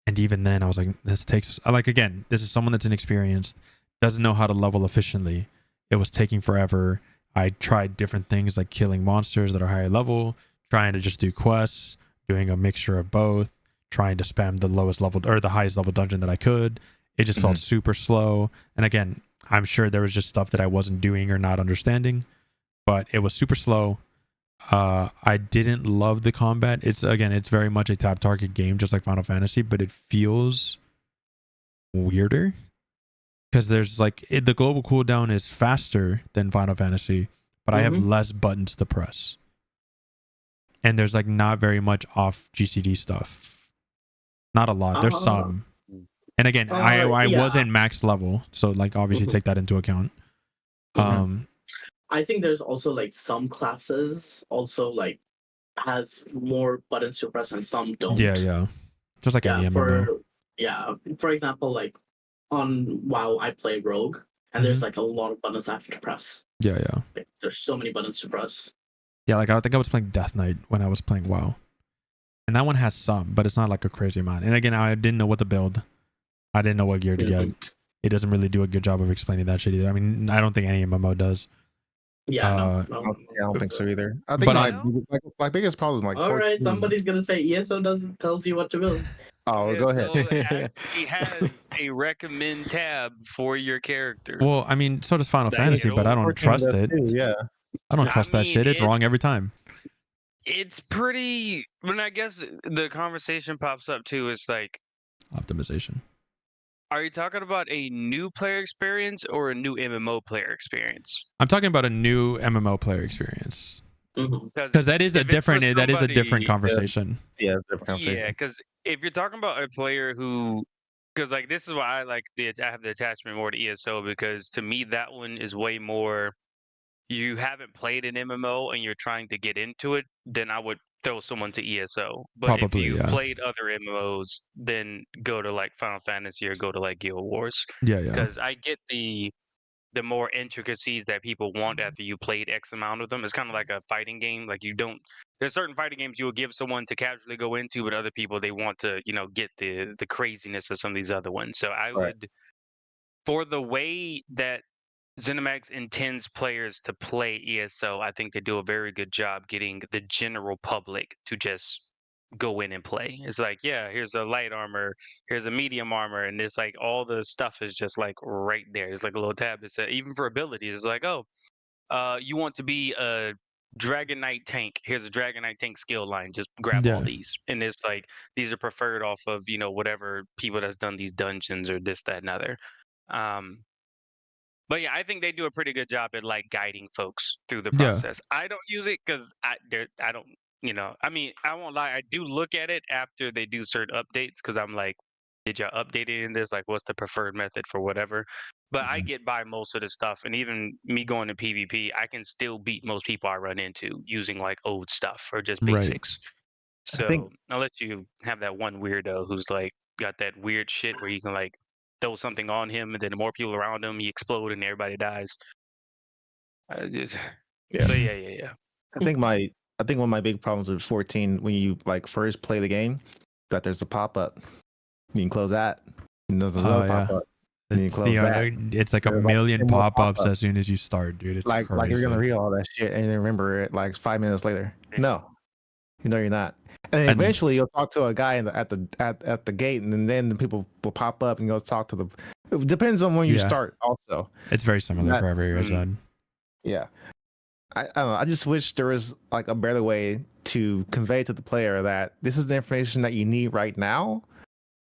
And even then I was like, this is someone that's inexperienced, doesn't know how to level efficiently. It was taking forever. I tried different things like killing monsters that are higher level, trying to just do quests, doing a mixture of both, trying to spam the lowest level or the highest level dungeon that I could. It just felt super slow. And again, I'm sure there was just stuff that I wasn't doing or not understanding, but it was super slow. I didn't love the combat. It's very much a tap target game, just like Final Fantasy, but it feels weirder because there's like the global cooldown is faster than Final Fantasy, but I have Mhm. less buttons to press, and there's like not very much off GCD stuff. Not a lot. There's some, and again, I yeah. wasn't max level, so like obviously Mhm. take that into account. Mhm. I think there's also like some classes also like has more buttons to press and some don't. Yeah, just like any MMO. For example, like on WoW, I play Rogue, and there's Mhm. like a lot of buttons I have to press. Yeah. Like, there's so many buttons to press. Yeah, like I think I was playing Death Knight when I was playing WoW. And that one has some, but it's not like a crazy amount. And again, I didn't know what to build. I didn't know what gear to get. Mhm. It doesn't really do a good job of explaining that shit either. I mean, I don't think any MMO does. Yeah, Uh, no. I don't think so either. I think But my biggest problem is like. All right, 14. somebody's gonna say ESO tells you what to build. Oh, go ahead. So actually has a recommend tab for your character. Well, I mean, so does Final That Fantasy, it'll- but I don't 14 trust does it. too, yeah. I don't I trust that mean, shit. It's wrong every time. It's pretty. But I guess the conversation pops up too. Is like, Optimization. are you talking about a new player experience or a new MMO player experience? I'm talking about a new MMO player experience. Mhm. Because that is a if it's for different somebody- conversation. Yeah, it's a different conversation. Yeah, because if you're talking about a player who, because like this is why I like I have the attachment more to ESO, because to me that one is way more. You haven't played an MMO and you're trying to get into it, then I would throw someone to ESO. But if Probably, you yeah. played other MMOs, then go to like Final Fantasy or go to like Guild Wars, Yeah. because I get the more intricacies that people want after you played X amount of them. It's kind of like a fighting game. Like you don't. There's certain fighting games you will give someone to casually go into, but other people they want to get the craziness of some of these other ones. So I would, for the way that ZeniMax intends players to play ESO, I think they do a very good job getting the general public to just go in and play. It's like, yeah, here's a light armor, here's a medium armor, and it's like all the stuff is just like right there. It's like a little tab that said, even for abilities, it's like, oh, you want to be a Dragon Knight tank. Here's a Dragon Knight tank skill line. Just grab all Yeah. these. And it's like, these are preferred off of, whatever people that's done these dungeons or this, that, and other. But yeah, I think they do a pretty good job at like guiding folks through the Yeah. process. I don't use it because I don't, I mean, I won't lie. I do look at it after they do certain updates because I'm like, did y'all update it in this? Like, what's the preferred method for whatever? But I get by most of the stuff, and even me going to PvP, I can still beat most people I run into using like old stuff or just Right. basics. I think So I'll let you have that one weirdo who's like got that weird shit where you can like throw something on him, and then the more people around him, he explode and everybody dies. Just, Yeah. But yeah. I think one of my big problems with 14 when you like first play the game, that there's a pop up. You can close that. And there's another yeah. pop up. And you It's close that. it's like a There's, like, million 10 more pop-ups pop-ups. as soon as you start, dude. It's Like crazy. you're gonna read all that shit and then remember it like 5 minutes later. No, you're not. And And- eventually you'll talk to a guy at the gate, and then the people will pop up and go talk to them. It depends on when you Yeah. start. Also, It's very similar for every zone. yeah. I don't know. I just wish there was like a better way to convey to the player that this is the information that you need right now.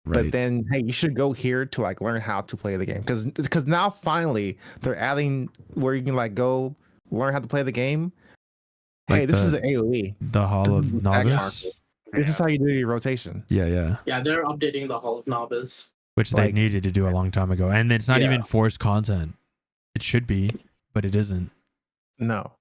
Right. But then, hey, you should go here to like learn how to play the game, because now finally they're adding where you can like go learn how to play the game. Like Hey, this is an AOE. The Hall This is of the tag Novice. marker. This is how you do your rotation. Yeah. Yeah, they're updating the Hall of Novice. Which Like- they needed to do a long time ago. And it's not Yeah. even forced content. It should be, but it isn't. No,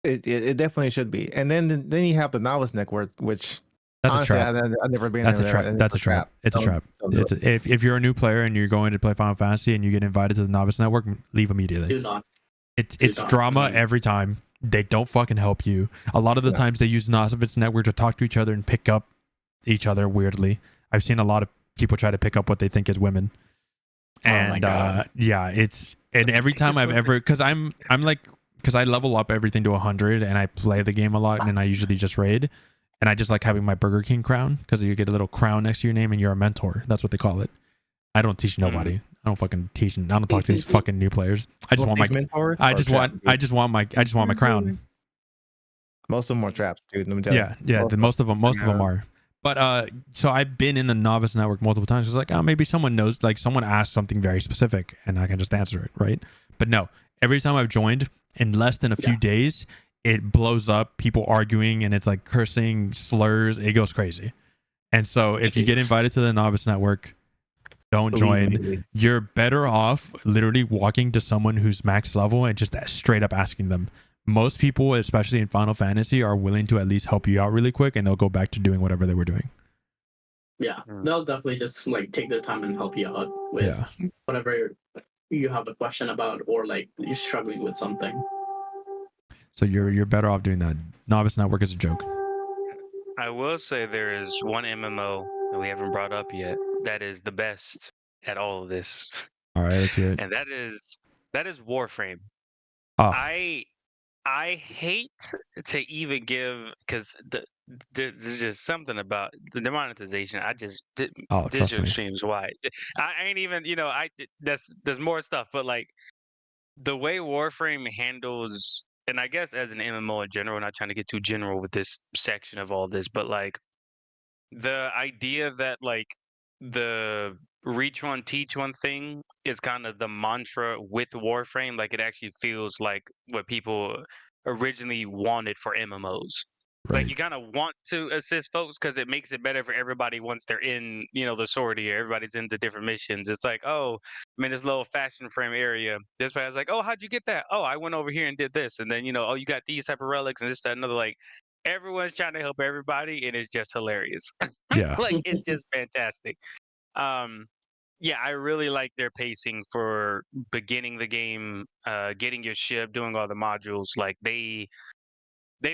it definitely should be. And then you have the novice network, which That's honestly, a trap. I've never been That's there. a trap. and That's a trap. It's a Don't- trap. don't do It's it. if you're a new player and you're going to play Final Fantasy and you get invited to the Novice Network, leave immediately. Do not. It's not. drama every time. They don't fucking help you. A lot of the Yeah. times they use Novice Network to talk to each other and pick up each other weirdly. I've seen a lot of people try to pick up what they think is women. Oh my And God. and every time I've ever, because I level up everything to 100 and I play the game a lot and I usually just raid, and I just like having my Burger King crown because you get a little crown next to your name and you're a mentor. That's what they call it. I don't teach nobody. I don't fucking teach. I don't talk to these fucking new players. I just want my. mentors I or just traps, want. dude? I just want my crown. Most of them are traps, dude. Let me tell you. Yeah. Most of them are. But so I've been in the Novice Network multiple times. It's like, oh, maybe someone knows, like someone asked something very specific and I can just answer it, right? But no, every time I've joined, in less than a few days, it blows up, people arguing, and it's like cursing, slurs, it goes crazy. And so if you get invited to the Novice Network, don't join. You're better off literally walking to someone who's max level and just straight up asking them. Most people, especially in Final Fantasy, are willing to at least help you out really quick, and they'll go back to doing whatever they were doing. Yeah, they'll definitely just like take their time and help you out with whatever you have a question about, or like you're struggling with something. So you're better off doing that. Novice Network is a joke. I will say there is one MMO that we haven't brought up yet that is the best at all of this, All right, let's hear it. and that is Warframe. Oh, I hate to even give, because there's just something about the demonetization. trust digital me. streams. Why? I ain't even. There's more stuff, but like the way Warframe handles, and I guess as an MMO in general, not trying to get too general with this section of all this, but like the idea that like the reach one teach one thing is kind of the mantra with Warframe. Like it actually feels like what people originally wanted for MMOs. right. Like you kind of want to assist folks because it makes it better for everybody once they're in, the sortie, or everybody's into different missions. It's like, oh, I'm in this little fashion frame area. This guy's like, oh, how'd you get that? Oh, I went over here and did this. And then, oh, you got these type of relics and this, that, another. Like everyone's trying to help everybody, and it's just hilarious. Yeah. Like it's just fantastic. Yeah, I really like their pacing for beginning the game, getting your ship, doing all the modules. Like they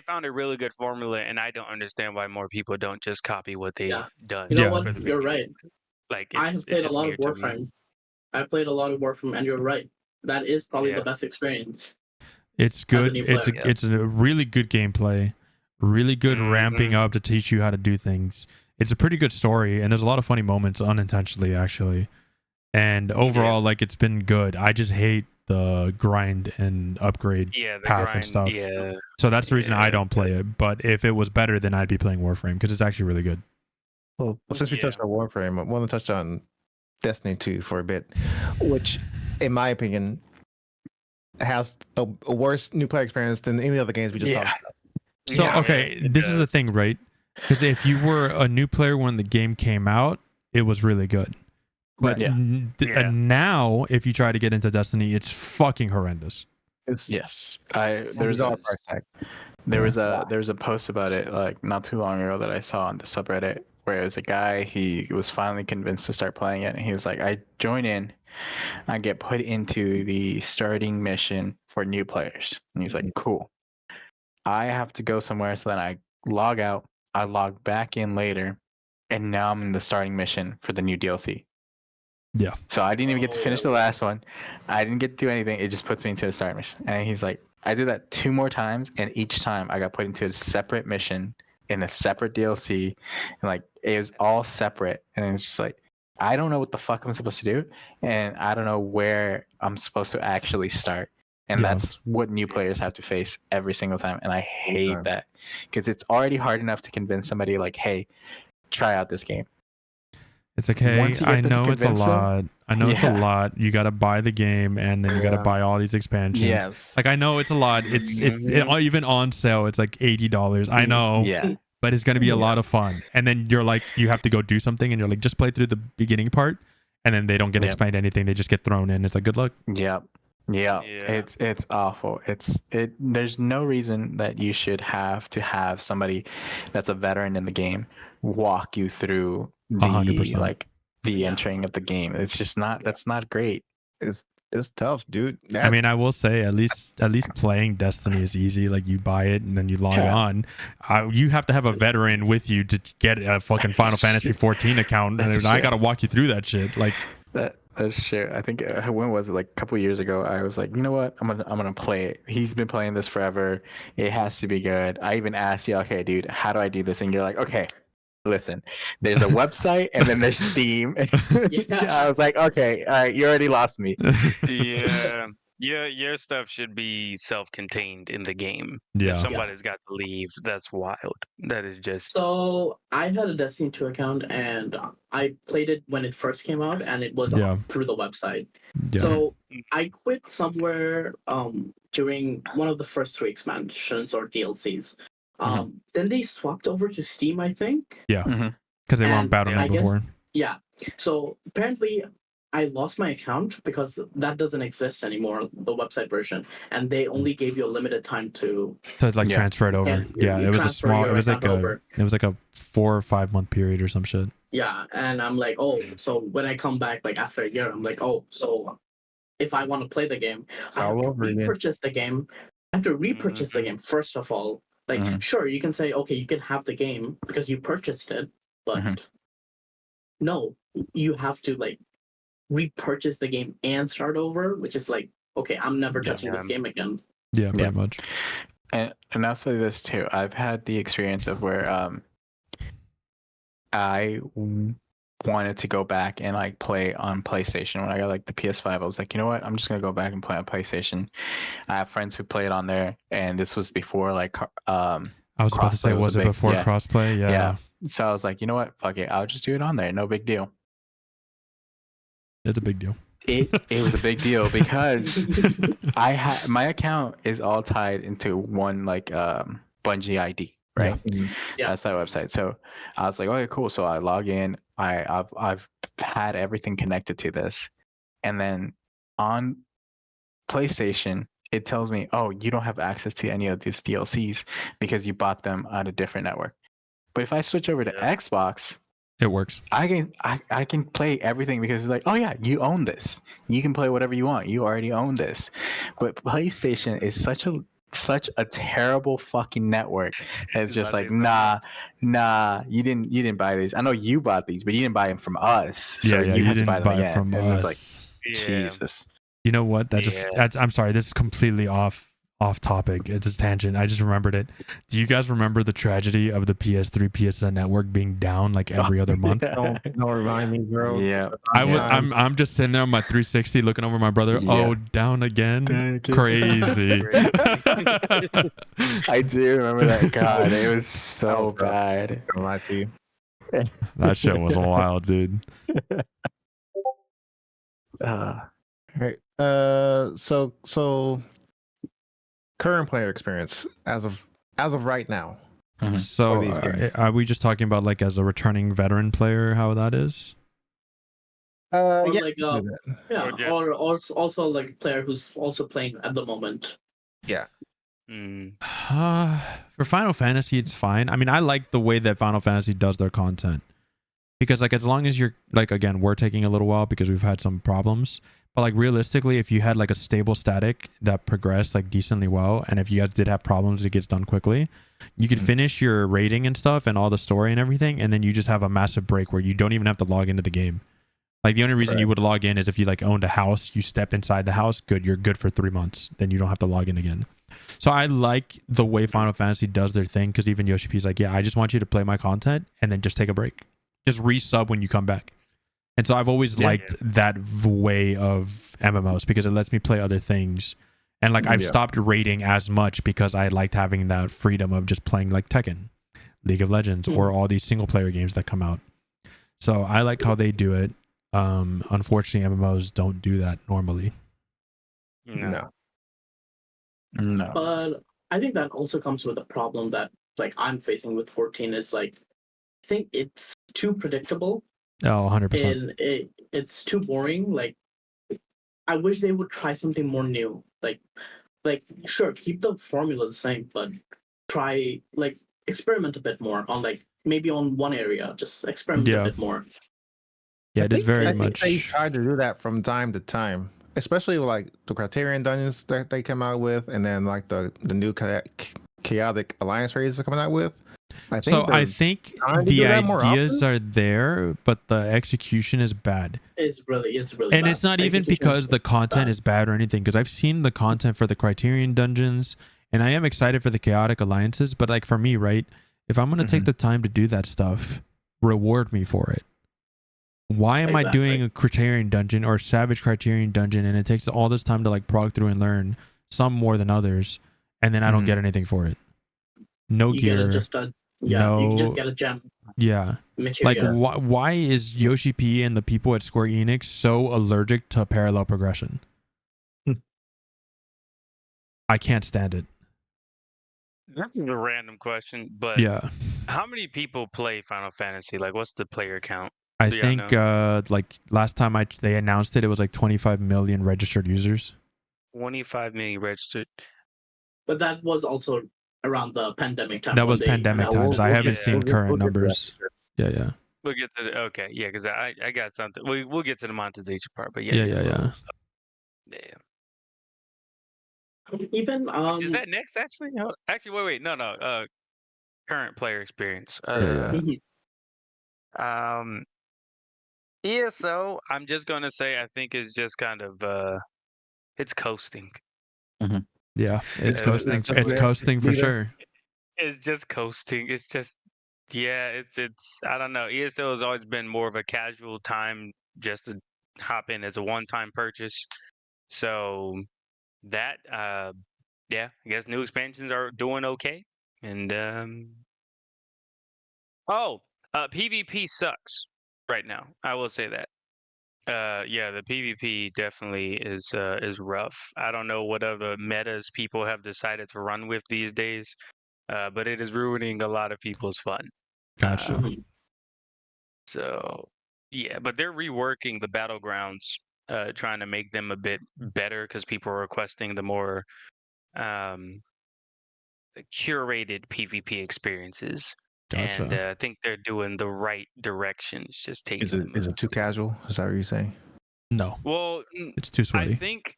found a really good formula, and I don't understand why more people don't just copy what they've done. You know Yeah. what? for the You're beginning. right. Like I it's have played a just lot of weird to me. Warframe. I played a lot of Warframe, and you're right. That is probably Yeah. the best experience. It's As a good. new It's player. it's a really good gameplay, really good ramping Mhm. up to teach you how to do things. It's a pretty good story, and there's a lot of funny moments unintentionally, actually. And overall, like it's been good. I just hate the grind and upgrade Yeah, the path grind. and stuff. Yeah, So that's the reason I Yeah. don't play it. But if it was better, then I'd be playing Warframe because it's actually really good. Well, since we Yeah. touched on Warframe, I want to touch on Destiny 2 for a bit, which, in my opinion, has a worse new player experience than any other games we just talked about. So okay, this is the thing, right? Because if you were a new player when the game came out, it was really good. But now, if you try to get into Destiny, it's fucking horrendous. There was a post about it like not too long ago that I saw on the subreddit where it was a guy, he was finally convinced to start playing it, and he was like, I join in, I get put into the starting mission for new players, and he's like, cool, I have to go somewhere, so then I log out, I log back in later, and now I'm in the starting mission for the new DLC. Yeah. So I didn't even get to finish the last one. I didn't get to do anything. It just puts me into a starting mission. And he's like, I did that 2 more times, and each time I got put into a separate mission in a separate DLC, and like it was all separate. And it's just like, I don't know what the fuck I'm supposed to do, and I don't know where I'm supposed to actually start. And that's what new players have to face every single time. And I hate that, because it's already hard enough to convince somebody like, hey, try out this game. It's like, hey, I know it's a lot. It's a lot. You got to buy the game, and then you got to buy all these expansions. Yes. Like, I know it's a lot. It's even on sale. It's like $80. I know. Yeah. But it's going to be a lot of fun. And then you're like, you have to go do something, and you're like, just play through the beginning part, and then they don't get explained anything. They just get thrown in. It's like, good luck. Yeah. It's awful. There's no reason that you should have to have somebody that's a veteran in the game walk you through the 100%. The entering of the game. It's just not, that's not great. It's tough, dude. I mean, I will say at least playing Destiny is easy. Like, you buy it and then you log on. You have to have a veteran with you to get a fucking Final Fantasy 14 account, and I got to walk you through that shit. Like that's true. I think when was it, like a couple years ago, I was like, you know what, I'm gonna play it. He's been playing this forever. It has to be good. I even asked you, okay, dude, how do I do this? And you're like, okay, listen, there's a website and then there's Steam. I was like, okay, all right, you already lost me. Your stuff should be self-contained in the game. Yeah. If somebody's got to leave, that's wild. That is just... So I had a Destiny 2 account, and I played it when it first came out, and it was through the website. So I quit somewhere during one of the first 3 expansions or DLCs. Then they swapped over to Steam, I think. Yeah, because they were on Battle.net before. So apparently I lost my account because that doesn't exist anymore, the website version, and they only gave you a limited time to transfer it over. It was a small. It was like a 4 or 5 month period or some shit. Yeah, and I'm like, oh, so when I come back like after a year, I'm like, oh, so if I want to play the game, I have to repurchase the game. I have to repurchase the game first of all. Like, sure, you can say, okay, you can have the game because you purchased it, but no, you have to like repurchase the game and start over, which is like, okay, I'm never touching this game again. Yeah, pretty much. And I'll say this too. I've had the experience of where I wanted to go back and like play on PlayStation. When I got like the PS5, I was like, you know what? I'm just gonna go back and play on PlayStation. I have friends who played on there, and this was before like I was about to say, was it before crossplay? Yeah. So I was like, you know what? Fuck it. I'll just do it on there. No big deal. It's a big deal. It was a big deal because I had my account is all tied into one like Bungie ID, right? That's that website. So I was like, okay, cool. So I log in. I've had everything connected to this, and then on PlayStation it tells me, oh, you don't have access to any of these DLCs because you bought them on a different network. But if I switch over to Xbox, it works. I can play everything because it's like, oh yeah, you own this. You can play whatever you want. You already own this. But PlayStation is such a terrible fucking network. It's just like, nah, you didn't buy these. I know you bought these, but you didn't buy them from us. So you have to buy them again. From and us. It's like, Jesus. You know what? I'm sorry. This is completely off topic. It's a tangent. I just remembered it. Do you guys remember the tragedy of the PS3 PSN network being down like every other month? Don't remind me, bro. Yeah. I'm just sitting there on my 360 looking over my brother. Yeah. Oh, down again. Crazy. I do remember that. God, it was so bad. Don't lie to you. That shit was wild, dude. Right. So current player experience as of right now. So For these games. are we just talking about like as a returning veteran player, how that is? Or Yeah, like do that. yeah, Or just- or also like a player who's also playing at the moment. Yeah. For Final Fantasy, it's fine. I mean, I like the way that Final Fantasy does their content because, like, as long as you're like, again, we're taking a little while because we've had some problems. But like realistically, if you had like a stable static that progressed like decently well, and if you guys did have problems, it gets done quickly. You could finish your rating and stuff and all the story and everything, and then you just have a massive break where you don't even have to log into the game. Like the only reason you would log in is if you like owned a house, you step inside the house, good, you're good for 3 months. Then you don't have to log in again. So I like the way Final Fantasy does their thing because even Yoshi P's like, yeah, I just want you to play my content and then just take a break. Just resub when you come back. And so I've always liked that way of MMOs because it lets me play other things. And like I've stopped raiding as much because I liked having that freedom of just playing like Tekken, League of Legends, or all these single player games that come out. So I like how they do it. Unfortunately, MMOs don't do that normally. No. But I think that also comes with a problem that like I'm facing with 14 is like I think it's too predictable. Oh, 100%. And it's too boring. Like I wish they would try something more new. Like sure, keep the formula the same, but try like experiment a bit more on like maybe on one area. Just experiment a bit more. Yeah, it is very I much. think they tried to do that from time to time, especially with, like the Criterion dungeons that they come out with, and then like the new chaotic alliance raids are coming out with. I think the ideas are there, but the execution is bad. It's really and bad. It's not even because the content is bad or anything. Because I've seen the content for the Criterion dungeons, and I am excited for the chaotic alliances. But like for me, right, if I'm gonna take the time to do that stuff, reward me for it. Why am I doing a Criterion dungeon or Savage Criterion dungeon, and it takes all this time to like prog through and learn, some more than others, and then I don't get anything for it? No you gear. You just get a gem. Yeah. Material. Like why is Yoshi P and the people at Square Enix so allergic to parallel progression? I can't stand it. That's a random question, but how many people play Final Fantasy? Like, what's the player count? I think like last time they announced it, it was like 25 million registered users. 25 million registered. But that was also around the pandemic time. That was pandemic times. I haven't seen current numbers. Yeah. We'll get to okay, yeah, because I got something. We'll get to the monetization part, but Yeah. Yeah. Even is that next? Actually, wait, no. Current player experience. ESO, I'm just gonna say I think is just kind of it's coasting. Yeah, it's coasting. It's coasting for sure. It's just coasting. It's just it's I don't know. ESO has always been more of a casual time just to hop in as a one-time purchase. So that I guess new expansions are doing okay. And PvP sucks right now. I will say that. The PvP definitely is rough. I don't know what other metas people have decided to run with these days, but it is ruining a lot of people's fun. Gotcha. So yeah, but they're reworking the battlegrounds, trying to make them a bit better because people are requesting the more curated PvP experiences. Gotcha. And I think they're doing the right directions. Just taking. Is it too casual? Is that what you're saying? No. Well, it's too sweaty. I think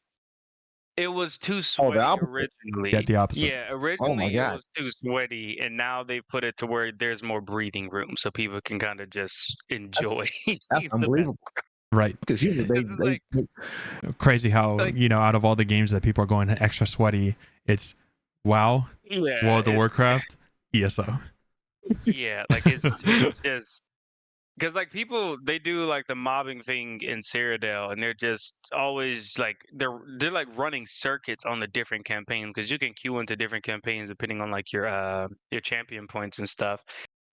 it was too sweaty originally. Yeah, the opposite. Yeah, originally it was too sweaty, and now they put it to where there's more breathing room, so people can kind of just enjoy. That's unbelievable. Right. Because usually crazy how out of all the games that people are going extra sweaty, it's WoW, World of Warcraft, ESO. Yeah, like it's just because like people they do like the mobbing thing in Cyrodiil, and they're just always like they're like running circuits on the different campaigns because you can queue into different campaigns depending on like your champion points and stuff.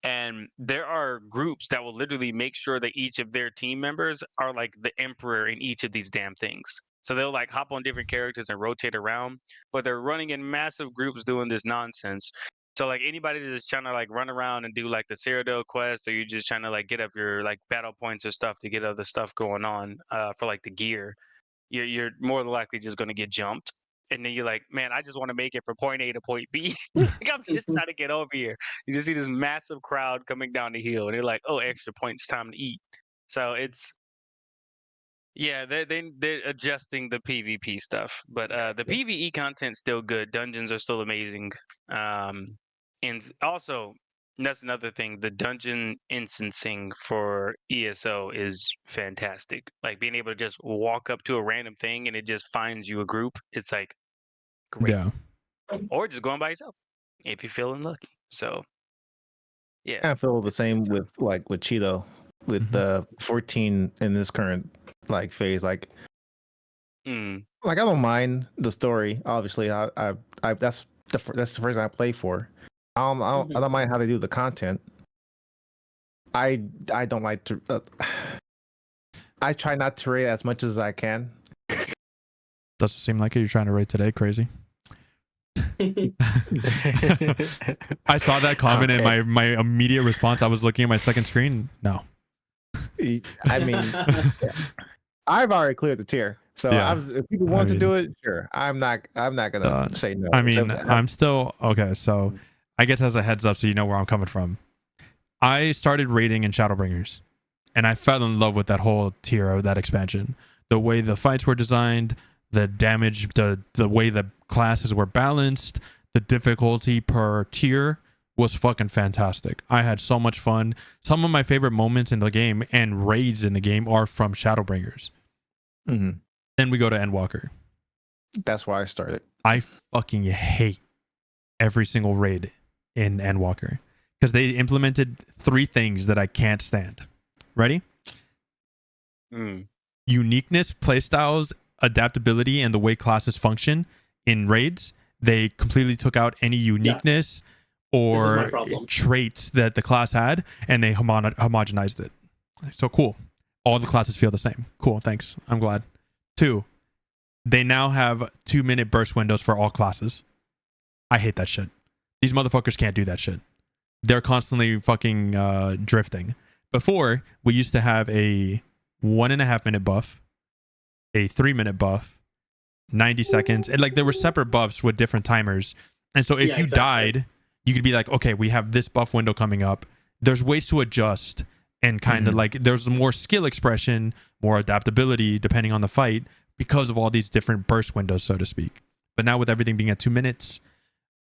And there are groups that will literally make sure that each of their team members are like the emperor in each of these damn things. So they'll like hop on different characters and rotate around, but they're running in massive groups doing this nonsense. So like anybody that's trying to like run around and do like the Cyrodiil quest, or you're just trying to like get up your like battle points or stuff to get other stuff going on for like the gear, you're more than likely just going to get jumped. And then you're like, man, I just want to make it from point A to point B. Like, I'm just trying to get over here. You just see this massive crowd coming down the hill, and you're like, oh, extra points, time to eat. So it's, yeah, they're adjusting the PvP stuff, but the PvE content's still good. Dungeons are still amazing, and also that's another thing. The dungeon instancing for ESO is fantastic. Like being able to just walk up to a random thing and it just finds you a group. It's like great. Yeah. Or just going by yourself if you're feeling lucky. So yeah, I feel the same with Cheeto, with the 14 in this current like phase. Like I don't mind the story. Obviously, I that's the first thing I play for. I don't mind how they do the content. I don't like to. I try not to rate as much as I can. Doesn't seem like it. You're trying to rate today, crazy. I saw that comment and my immediate response, I was looking at my second screen. No. I mean, I've already cleared the tier. So if people want to do it, sure. I'm not gonna say no. I mean, I'm still okay. So I guess as a heads up, so you know where I'm coming from. I started raiding in Shadowbringers, and I fell in love with that whole tier of that expansion. The way the fights were designed, the damage, the way the classes were balanced, the difficulty per tier was fucking fantastic. I had so much fun. Some of my favorite moments in the game and raids in the game are from Shadowbringers. Then we go to Endwalker. That's why I started. I fucking hate every single raid in Endwalker because they implemented 3 things that I can't stand. Ready? Uniqueness, playstyles, adaptability, and the way classes function in raids. They completely took out any uniqueness or traits that the class had, and they homogenized it. So cool. All the classes feel the same. Cool, thanks. I'm glad. 2, they now have 2-minute burst windows for all classes. I hate that shit. These motherfuckers can't do that shit. They're constantly fucking drifting. Before, we used to have a 1.5-minute buff, a 3-minute buff, 90 seconds. And like there were separate buffs with different timers. And so if you died, you could be like, okay, we have this buff window coming up. There's ways to adjust and kind of like there's more skill expression, more adaptability depending on the fight because of all these different burst windows, so to speak. But now with everything being at 2 minutes,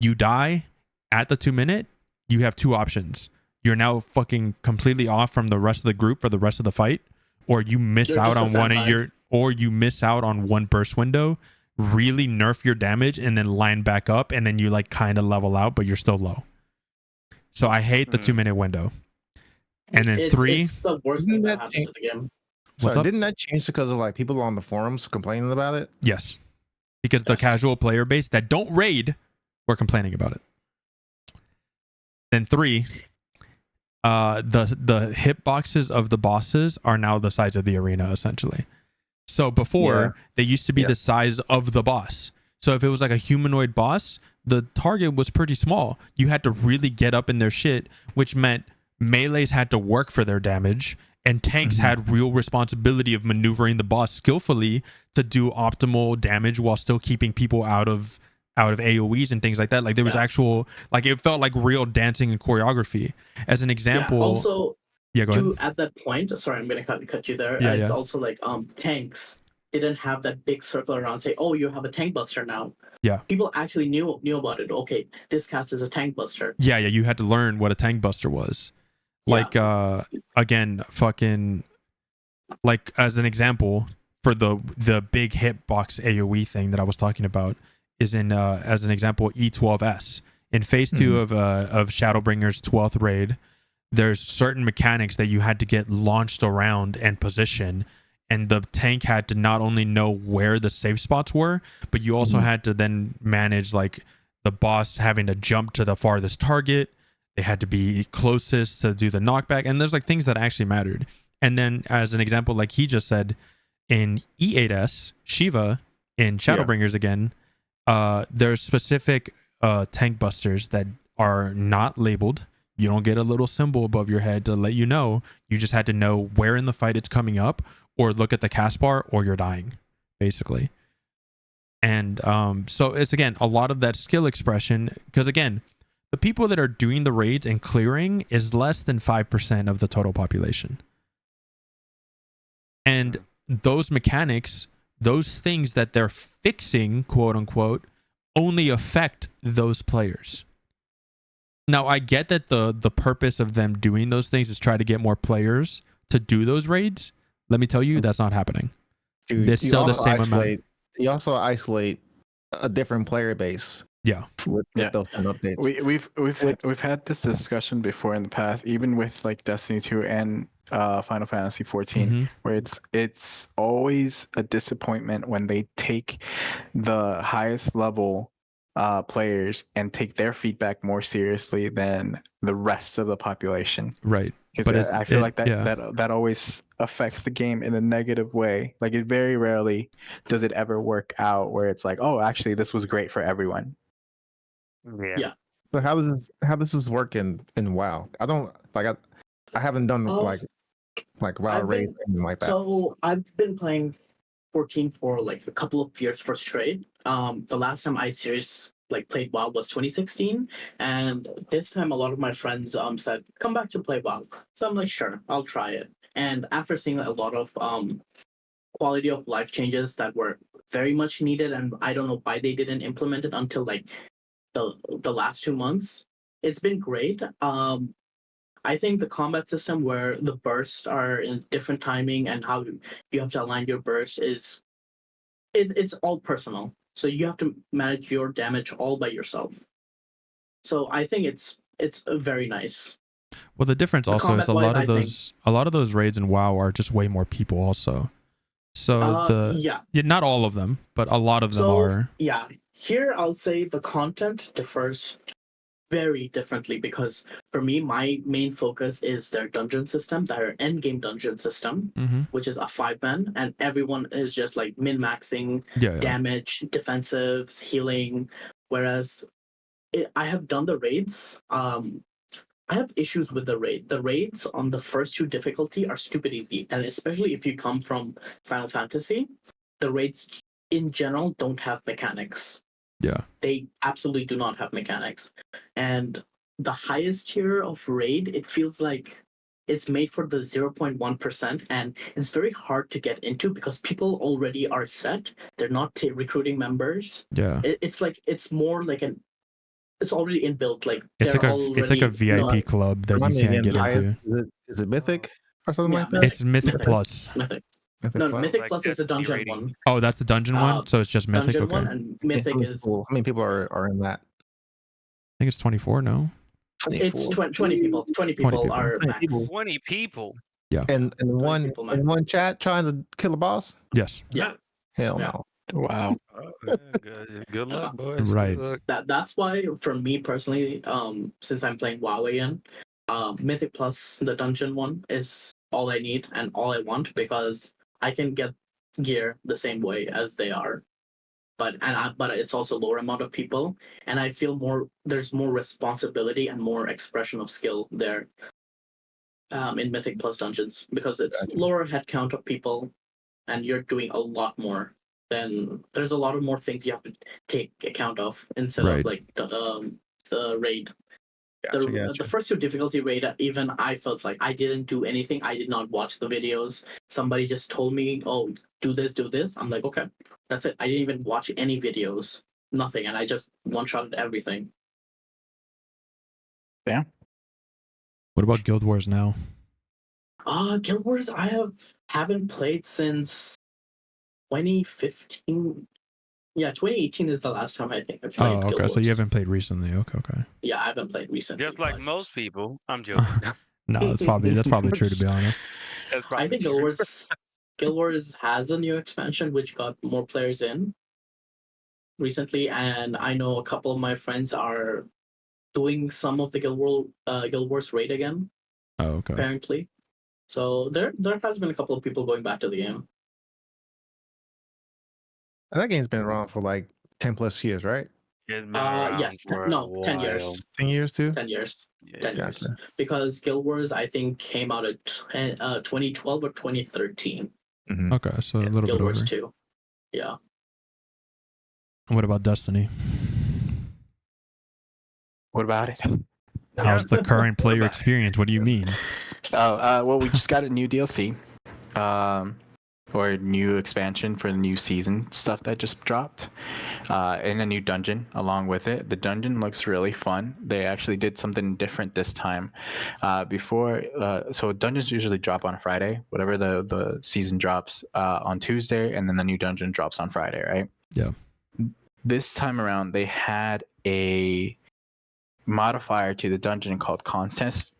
you die at the 2-minute, you have 2 options. You're now fucking completely off from the rest of the group for the rest of the fight, or you miss out on one burst window, really nerf your damage and then line back up and then you like kind of level out, but you're still low. So I hate the 2-minute window. And then 3, it's the worst thing that happened to the game. So didn't that change because of like people on the forums complaining about it? Yes. Because the casual player base that don't raid were complaining about it. Then 3, the hit boxes of the bosses are now the size of the arena essentially. So before they used to be the size of the boss. So if it was like a humanoid boss, the target was pretty small. You had to really get up in their shit, which meant melees had to work for their damage and tanks had real responsibility of maneuvering the boss skillfully to do optimal damage while still keeping people out of AoEs and things like that. Like there was actual, like it felt like real dancing and choreography. As an example, also go ahead. At that point, sorry, I'm gonna cut you there. It's also like tanks didn't have that big circle around say, oh, you have a tank buster now. People actually knew about it. Okay, this cast is a tank buster. You had to learn what a tank buster was. Like again, fucking like as an example for the big hitbox AoE thing that I was talking about is in as an example E12S in phase 2 of Shadowbringer's 12th raid. There's certain mechanics that you had to get launched around and position, and the tank had to not only know where the safe spots were, but you also had to then manage like the boss having to jump to the farthest target. They had to be closest to do the knockback, and there's like things that actually mattered. And then as an example, like he just said, in E8S, Shiva, in Yeah. Shadowbringers again, there's specific tank busters that are not labeled. You don't get a little symbol above your head to let you know. You just had to know where in the fight it's coming up, or look at the cast bar, or you're dying, basically. And so it's, again, a lot of that skill expression, because again, the people that are doing the raids and clearing is less than 5% of the total population. And those mechanics, those things that they're fixing, quote unquote, only affect those players. Now, I get that the purpose of them doing those things is try to get more players to do those raids. Let me tell you, that's not happening. Dude, There's still the same amount. You also isolate a different player base. Yeah. With those kind of updates. We've had this discussion before in the past, even with like Destiny 2 and Final Fantasy 14, where it's always a disappointment when they take the highest level players and take their feedback more seriously than the rest of the population. Right. Because I feel like that always affects the game in a negative way. Like, it very rarely does it ever work out where it's like, oh, actually this was great for everyone. Yeah. So how does this work in WoW? I don't like I haven't done like WoW raids like that. So I've been playing 14 for like a couple of years for straight. The last time I played WoW was 2016, and this time a lot of my friends said come back to play WoW. So I'm like, sure, I'll try it. And after seeing a lot of quality of life changes that were very much needed, and I don't know why they didn't implement it until like the last 2 months, it's been great. I think the combat system where the bursts are in different timing and how you have to align your burst it's all personal. So you have to manage your damage all by yourself. So I think it's very nice. Well, the difference also is a lot of those raids in WoW are just way more people also. So not all of them, but a lot of them are. Yeah. Here I'll say the content differs very differently, because for me, my main focus is their dungeon system, their end game dungeon system, which is a 5-man, and everyone is just like min-maxing damage, defensives, healing. Whereas I have done the raids. I have issues with the raid. The raids on the first 2 difficulty are stupid easy, and especially if you come from Final Fantasy, the raids in general don't have mechanics. Yeah. They absolutely do not have mechanics. And the highest tier of raid, it feels like it's made for the 0.1%, and it's very hard to get into because people already are set. They're not recruiting members. Yeah. It's more like it's already inbuilt. Like it's like a VIP club that you can't get into. Is it Mythic or something like that? It's Mythic Plus. Mythic Plus is the dungeon one. Oh, that's the dungeon one? So it's just Mythic? Dungeon okay. one, and Mythic is... How many people are in that? I think it's 24, no? 24. It's 20 people. 20 people are max. 20 people? Yeah. And one chat trying to kill a boss? Yes. Yeah. Hell no. Wow. Good luck, boys. Right. Good luck. That's why, for me personally, since I'm playing WoW again, Mythic Plus, the dungeon one, is all I need and all I want, because I can get gear the same way as they are, but it's also lower amount of people, and I feel there's more responsibility and more expression of skill there in Mythic Plus dungeons, because it's lower head count of people, and you're doing a lot more. Then there's a lot of more things you have to take account of instead of like the raid. The first 2 difficulty raid, even I felt like I didn't do anything. I did not watch the videos. Somebody just told me, oh, do this. I'm like, okay, that's it. I didn't even watch any videos, nothing. And I just one-shotted everything. Yeah. What about Guild Wars now? Guild Wars, I haven't played since 2015. Yeah, 2018 is the last time I think I played. Oh, okay. So you haven't played recently. Okay. Yeah, I haven't played recently. Just like most people. I'm joking. No, that's probably true, to be honest. That's probably I think true. Guild Wars has a new expansion which got more players in recently, and I know a couple of my friends are doing some of the Guild Wars raid again. Oh, okay. Apparently. So there has been a couple of people going back to the game. And that game's been around for like 10+ years, right? It's been around Yes, for a no, 10 while. years. 10 years too. 10 years. Yeah. 10 years. Gotcha. Because Guild Wars, I think, came out at 2012 or 2013. Mhm. Okay, so a little Guild bit Wars over. 2. Yeah. What about Destiny? What about it? How's the current player about it? experience? What do you mean? Well, we just got a new DLC, or a new expansion for the new season stuff that just dropped, and a new dungeon along with it. The dungeon looks really fun. They actually did something different this time. So dungeons usually drop on Friday, whatever the season drops on Tuesday, and then the new dungeon drops on Friday, right? Yeah. This time around, they had a modifier to the dungeon called contest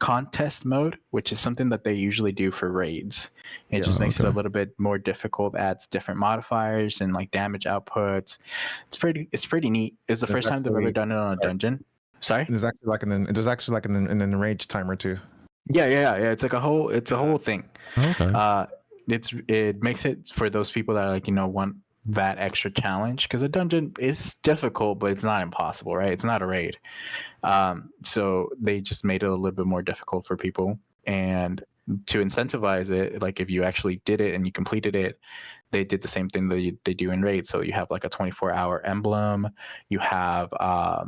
mode, which is something that they usually do for raids. It just makes it a little bit more difficult, adds different modifiers and like damage outputs. It's pretty neat. It's the first time they've ever done it on a dungeon. Sorry? There's actually like an enraged timer too. Yeah. It's like a whole thing. Okay. It makes it for those people that like, want that extra challenge, because a dungeon is difficult, but it's not impossible, right? It's not a raid. So they just made it a little bit more difficult for people, and to incentivize it, like if you actually did it and you completed it, they did the same thing that they do in raid. So you have like a 24-hour emblem, you have a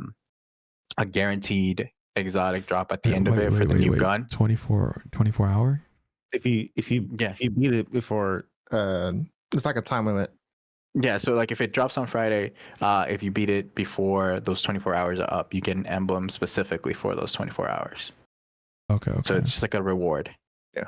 guaranteed exotic drop at the end of it for the new gun. 24 hour? If you beat it before, it's like a time limit. Yeah, so like if it drops on Friday, if you beat it before those 24 hours are up, you get an emblem specifically for those 24 hours. Okay. So it's just like a reward. Yeah.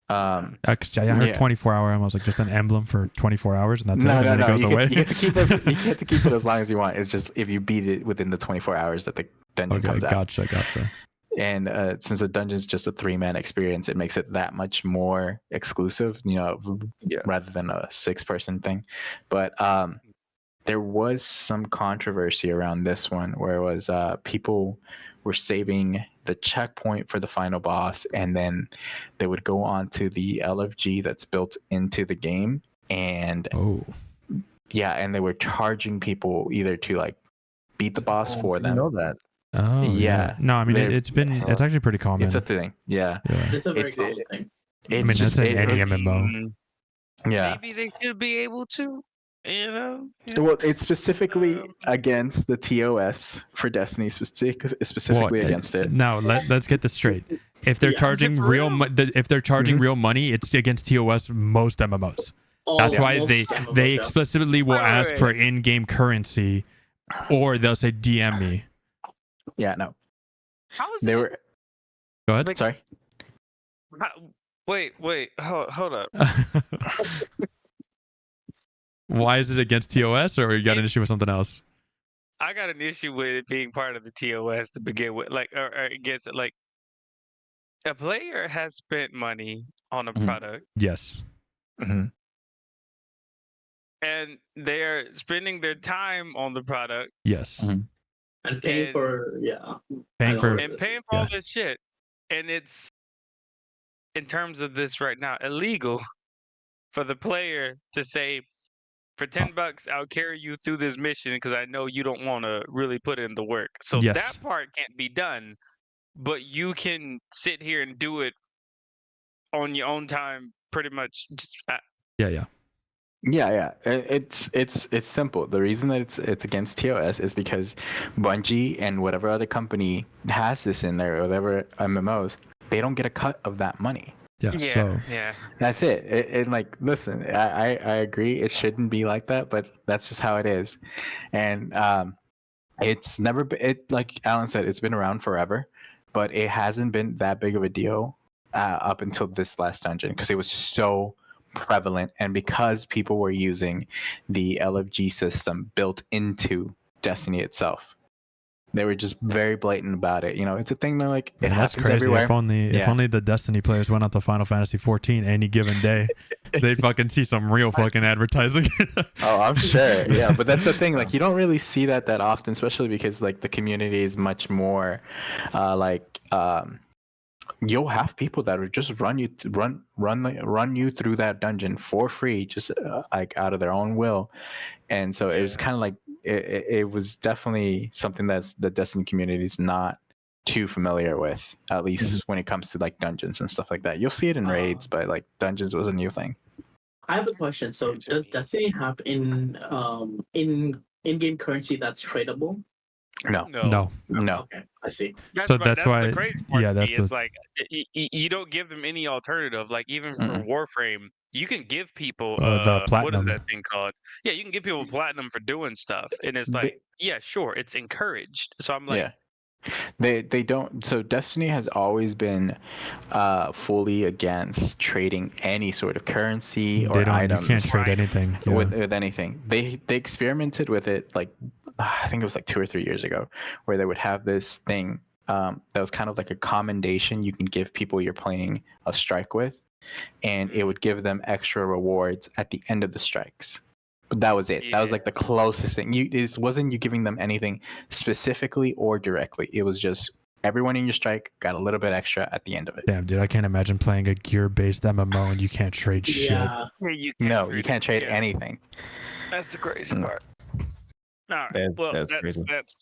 I heard 24 hour. I was like, just an emblem for 24 hours, and that's it. And then it goes away. You get to keep it as long as you want. It's just if you beat it within the 24 hours that the dungeon comes out. Gotcha. And since the dungeon's just a 3-man experience, it makes it that much more exclusive, rather than a 6-person thing. But there was some controversy around this one where it was people were saving the checkpoint for the final boss, and then they would go on to the LFG that's built into the game, and and they were charging people either to like beat the boss for them. I know that. Oh yeah. No, I mean it's actually pretty common. It's a thing. Yeah. It's a very common thing. That's in any MMO. Yeah. Maybe they should be able to. Well, it's specifically against the TOS for Destiny, specifically against it. Now let's get this straight. If they're charging real money, it's against TOS most MMOs. That's why they explicitly will ask for in-game currency, or they'll say DM me. Yeah, no. How is they it? Were? Go ahead. Sorry. Wait. Hold up. Why is it against TOS, or you got an issue with something else? I got an issue with it being part of the TOS to begin with, or against it. Like, a player has spent money on a product. Yes. Mm-hmm. And they are spending their time on the product. Yes. Mm-hmm. And paying for all this shit. And it's, in terms of this right now, illegal for the player to say, for $10, I'll carry you through this mission because I know you don't want to really put in the work. So that part can't be done, but you can sit here and do it on your own time, pretty much. Yeah. It's simple. The reason that it's against TOS is because Bungie and whatever other company has this in there, or whatever MMOs, they don't get a cut of that money. Yeah. That's it. And like, listen, I agree. It shouldn't be like that, but that's just how it is. And it's never been. Like Alan said, it's been around forever, but it hasn't been that big of a deal up until this last dungeon, because it was so prevalent, and because people were using the LFG system built into Destiny itself. They were just very blatant about it. It's a thing that like it happens crazy. Everywhere. If only the Destiny players went out to Final Fantasy 14 any given day, they'd fucking see some real fucking advertising. Oh, I'm sure. Yeah, but that's the thing. Like, you don't really see that often, especially because like the community is much more you'll have people that would just run you through that dungeon for free, just like out of their own will. And so it was kind of like it was definitely something that's the Destiny community is not too familiar with, at least when it comes to like dungeons and stuff like that. You'll see it in raids, but like dungeons was a new thing. I have a question. So, does Destiny have in-game currency that's tradable? No. Okay, I see. So that's why- the crazy part. yeah, that's it's the- like you don't give them any alternative. Like even for Warframe, you can give people the what is platinum. that thing called? Yeah, you can give people platinum for doing stuff, and it's like, yeah, sure, it's encouraged. So I'm like, They don't. So Destiny has always been fully against trading any sort of currency or items. You can't trade anything with anything. They experimented with it like I think it was like 2 or 3 years ago, where they would have this thing that was kind of like a commendation you can give people you're playing a strike with, and it would give them extra rewards at the end of the strikes. But that was it. That was like the closest thing. It wasn't you giving them anything specifically or directly. It was just everyone in your strike got a little bit extra at the end of it. Damn, dude, I can't imagine playing a gear-based MMO and you can't trade shit. you can't trade anything. That's the crazy part. All right.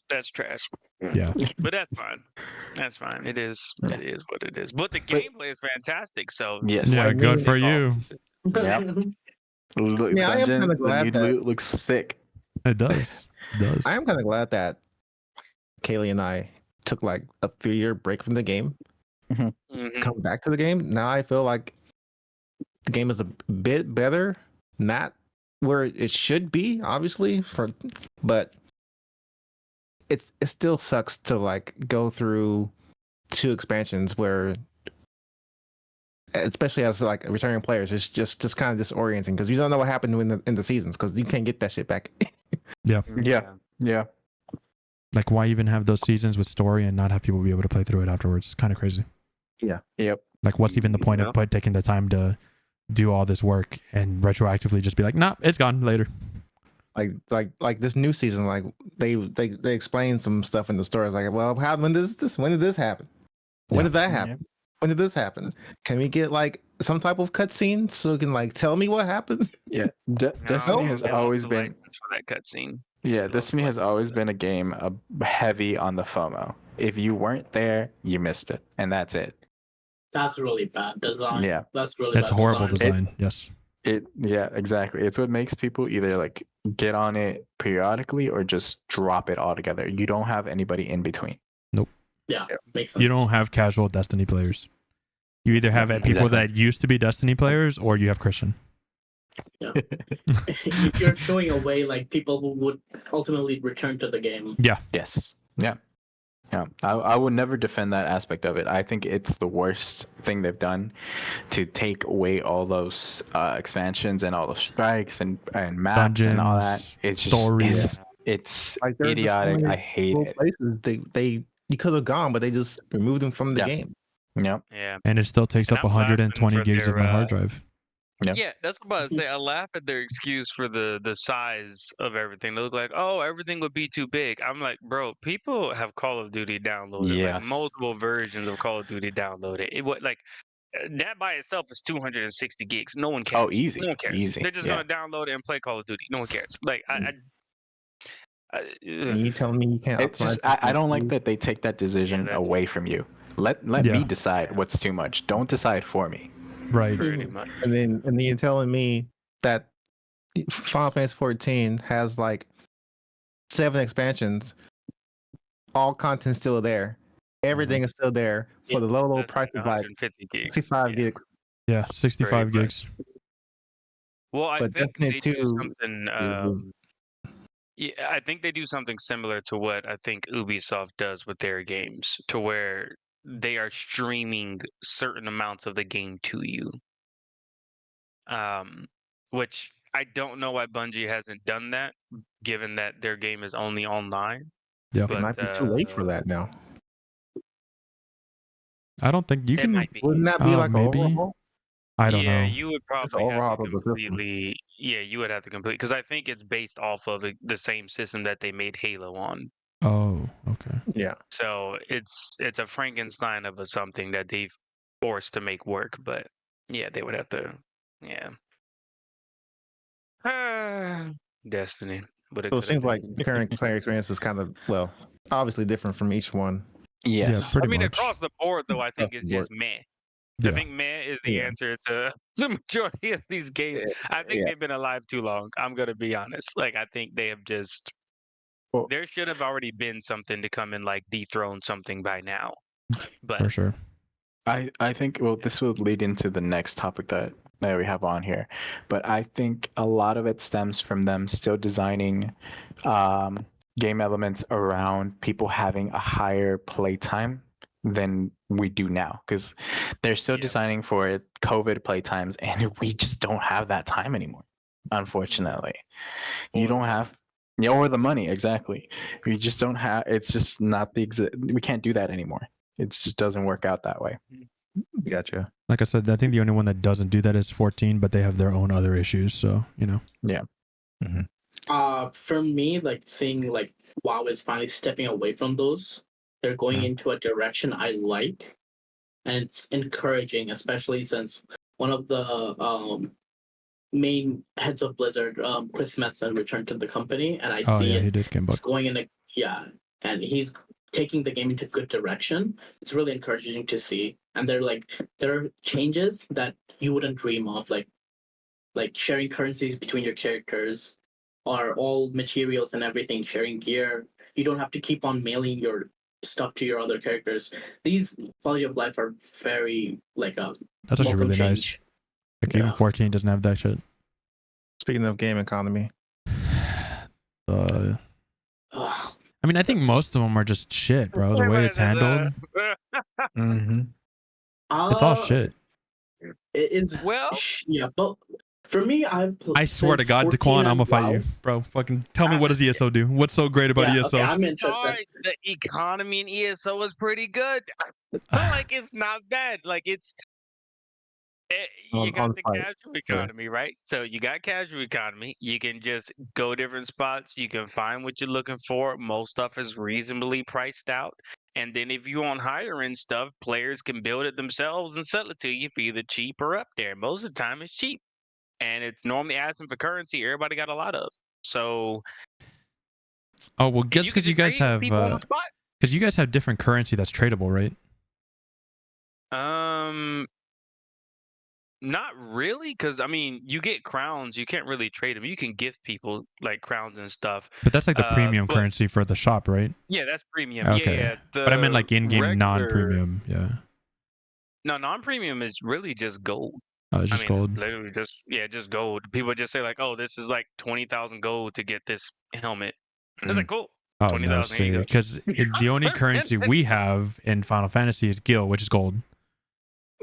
That's trash. Yeah. But that's fine. That's fine. It is what it is. But the gameplay is fantastic. So yeah, good for you. Yep. Look, I am kind of glad that loot looks thick. It does. It does. I am kind of glad that Kaylee and I took like a 3-year break from the game to come back to the game. Now I feel like the game is a bit better, not where it should be, obviously, but it still sucks to like go through 2 expansions where, especially as like returning players, it's just kind of disorienting because you don't know what happened in the seasons because you can't get that shit back. Yeah. Like, why even have those seasons with story and not have people be able to play through it afterwards? It's kind of crazy. Yeah. Yep. Like, what's even the point of taking the time to do all this work and retroactively just be like, nah, it's gone later. Like this new season, like they explain some stuff in the story. It's like, well, when did this happen? When did that happen? When did this happen? Can we get like some type of cutscene so you can like tell me what happened? Yeah, Destiny has always been for that cutscene. Yeah, Destiny has always been a game heavy on the FOMO. If you weren't there, you missed it, and that's it. That's really bad design. Yeah, that's really bad horrible design. Yes. Yeah, exactly. It's what makes people either like get on it periodically or just drop it altogether. You don't have anybody in between. Nope. Yeah, makes sense. You don't have casual Destiny players. You either have people that used to be Destiny players, or you have Christian. Yeah. You're showing a way like people who would ultimately return to the game. Yeah. Yes. Yeah. Yeah. I would never defend that aspect of it. I think it's the worst thing they've done to take away all those expansions and all those strikes and maps Dungeons, and all that. It's stories. just it's Like, idiotic. I hate it. Places they you could have gone, but they just removed them from the game. Yep. Yeah. And it still takes up I'm 120 laughing for gigs of my hard drive. Yeah, that's what I'm about to say. I laugh at their excuse for the size of everything. They look like, oh, everything would be too big. I'm like, bro, people have Call of Duty downloaded, like multiple versions of Call of Duty downloaded. That by itself is 260 gigs. No one cares. Oh, easy. No one cares. Easy. They're just gonna download it and play Call of Duty. No one cares. Like And you telling me you can't It's optimize? just, I don't like that they take that decision away from you. Let me decide what's too much. Don't decide for me. Right. Pretty much. And then you're telling me that Final Fantasy 14 has like 7 expansions, all content still there, everything is still there for the low price of like 65 gigs. Yeah, 65 gigs. Well, I But think they Destiny do 2 something. Yeah, I think they do something similar to what I think Ubisoft does with their games, to where they are streaming certain amounts of the game to you. Which I don't know why Bungie hasn't done that, given that their game is only online. Yeah, it might be too late for that now. I don't think you can. Wouldn't that be like maybe? overhaul? I don't know. Yeah, you would probably have to completely. Yeah, you would have to complete because I think it's based off of the same system that they made Halo on. Oh, okay. Yeah. So it's a Frankenstein of something that they've forced to make work. But yeah, they would have to. Yeah. Destiny. But it So it could have seems like been. the current player experience is kind of, well, obviously different from each one. Yeah, Yes. pretty I mean, much. across the board, though, I think Across it's the board. just meh. I Yeah. think meh is the Yeah. answer to the majority of these games. I think Yeah. they've been alive too long. I'm gonna be honest. Like, I think they have just. Well, There should have already been something to come and like dethrone something by now. For But sure. I think this will lead into the next topic that we have on here, but I think a lot of it stems from them still designing game elements around people having a higher playtime than we do now, because they're still Yeah. designing for it COVID playtimes, and we just don't have that time anymore, unfortunately. You Or the don't money. have. Yeah, or the money, exactly. We just don't have. It's just not we can't do that anymore. It just doesn't work out that way. Gotcha. Like I said, I think the only one that doesn't do that is 14, but they have their own other issues. So, you know. Yeah. For me, like seeing like WoW is finally stepping away from those. They're going into a direction I like, and it's encouraging, especially since one of the main heads of Blizzard, Chris Metzen, returned to the company, and I Oh see yeah, he it. did game It's bug. going in a and he's taking the game into good direction. It's really encouraging to see, and there are changes that you wouldn't dream of, like sharing currencies between your characters, or all materials and everything, sharing gear. You don't have to keep on mailing your stuff to your other characters. These quality of life are very like a That's actually welcome really nice. change. Like even 14 doesn't have that shit. Speaking of game economy, I Ugh. mean, I think most of them are just shit, bro. The way it's handled, Mm-hmm. it's all shit. It's Well, yeah, but for me, I swear to God, Daquan, I'm gonna fight you, bro. Fucking tell me, what does ESO do? What's so great about Yeah, ESO? okay, I'm interested. sorry, the economy in ESO is pretty good. I feel like it's not bad. Like you on got the fight. casual economy, right? So you got casual economy. You can just go different spots. You can find what you're looking for. Most stuff is reasonably priced out. And then if you want higher end stuff, players can build it themselves and sell it to you for either cheap or up there. Most of the time, it's cheap, and it's normally asking for currency. Everybody got a lot of. So Oh well, and guess you can because you just guys trade with have people on the spot. because you guys have different currency that's tradable, right? Not really, because I mean, you get crowns. You can't really trade them. You can gift people like crowns and stuff. But that's like the premium But currency for the shop, right? yeah, that's premium. Yeah, Okay. yeah. But I meant The like in-game regular non-premium. Yeah. no non-premium is really just gold. Oh, it's I just mean, gold. literally just gold. People just say like, oh, this is like 20,000 gold to get this helmet. It's like cool. Oh no, 20,000. Here you see, go. because the only currency we have in Final Fantasy is gil, which is gold,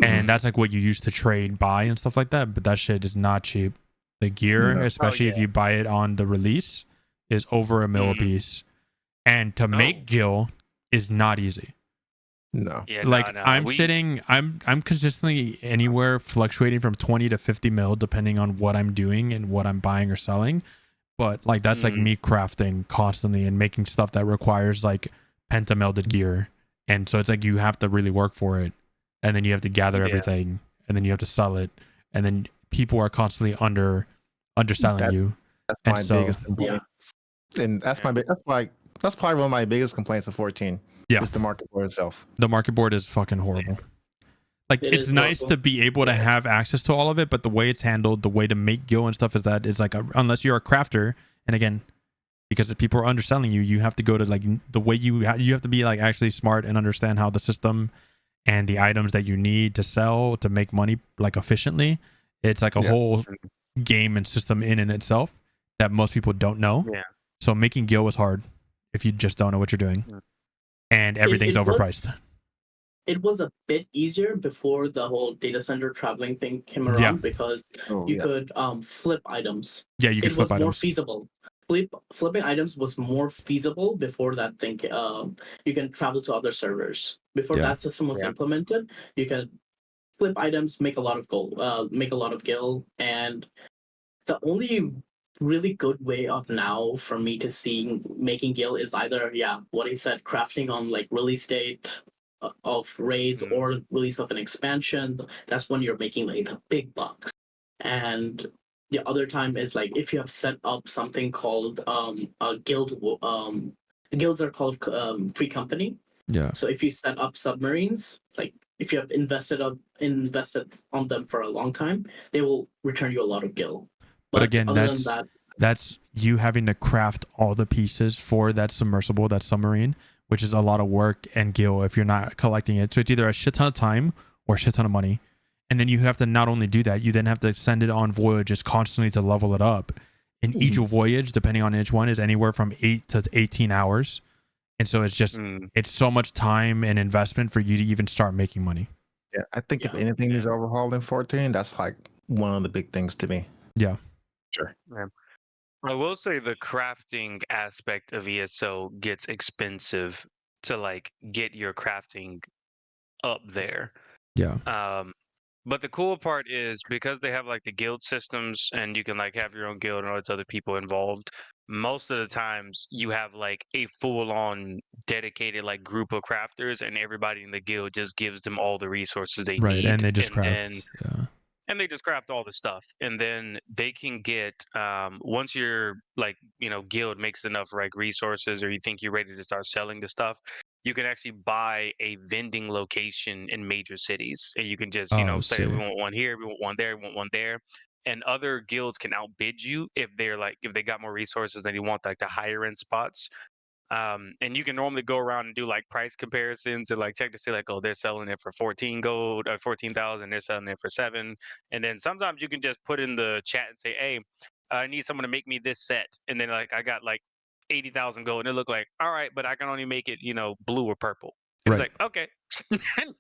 and that's like what you use to trade, buy, and stuff like that. But that shit is not cheap. The gear, especially if you buy it on the release, is over $1 mil a piece, and to make gil is not easy. No. Yeah, Like no, I'm consistently anywhere fluctuating from 20 to 50 mil depending on what I'm doing and what I'm buying or selling. But like that's like me crafting constantly and making stuff that requires like pentamelded gear. And so it's like you have to really work for it. And then you have to gather everything, and then you have to sell it, and then people are constantly underselling you. That's my biggest complaint. And that's that's probably one of my biggest complaints of 14. Yeah. Is the market for itself. The market board is fucking horrible. Like it's nice to be able to have access to all of it, but the way it's handled, the way to make gil and stuff is that it's like unless you're a crafter, and again, because if people are underselling you, you have to go to like the way you have to be like actually smart and understand how the system and the items that you need to sell to make money like efficiently. It's like a whole game and system in itself that most people don't know. Yeah. So making gil is hard if you just don't know what you're doing, and everything's overpriced. It was a bit easier before the whole data center traveling thing came around because you could flip items. Yeah, you could flip items. It was more feasible. Flipping items was more feasible before that thing. You can travel to other servers. Before that system was implemented, you can flip items, make a lot of gold, make a lot of gil, and the only really good way of now for me to see making gil is either what he said, crafting on like release date, of raids or release of an expansion, that's when you're making like the big bucks. And the other time is like if you have set up something called a guild. The guilds are called free company. Yeah. So if you set up submarines, like if you have invested on them for a long time, they will return you a lot of gil. But again, other than that, that's you having to craft all the pieces for that submersible, that submarine, which is a lot of work and gil if you're not collecting it. So it's either a shit ton of time or a shit ton of money. And then you have to not only do that, you then have to send it on voyages constantly to level it up. And each voyage, depending on each one, is anywhere from 8 to 18 hours. And so it's just, it's so much time and investment for you to even start making money. Yeah, I think if anything is overhauled in 14, that's like one of the big things to me. Yeah. Sure. Yeah. I will say the crafting aspect of ESO gets expensive to like get your crafting up there. Yeah. But the cool part is because they have like the guild systems and you can like have your own guild and all those other people involved, most of the times you have like a full on dedicated like group of crafters and everybody in the guild just gives them all the resources they need. And they just craft. And they just craft all the stuff. And then they can get once your like, guild makes enough like resources or you think you're ready to start selling the stuff, you can actually buy a vending location in major cities. And you can just, say we want one here, we want one there, we want one there. And other guilds can outbid you if they got more resources than you want like the higher end spots. And you can normally go around and do like price comparisons and like check to see like, oh, they're selling it for 14 gold or 14,000, they're selling it for 7. And then sometimes you can just put in the chat and say, hey, I need someone to make me this set. And then like I got like 80,000 gold and it looked like, all right, but I can only make it, blue or purple. It's like, okay.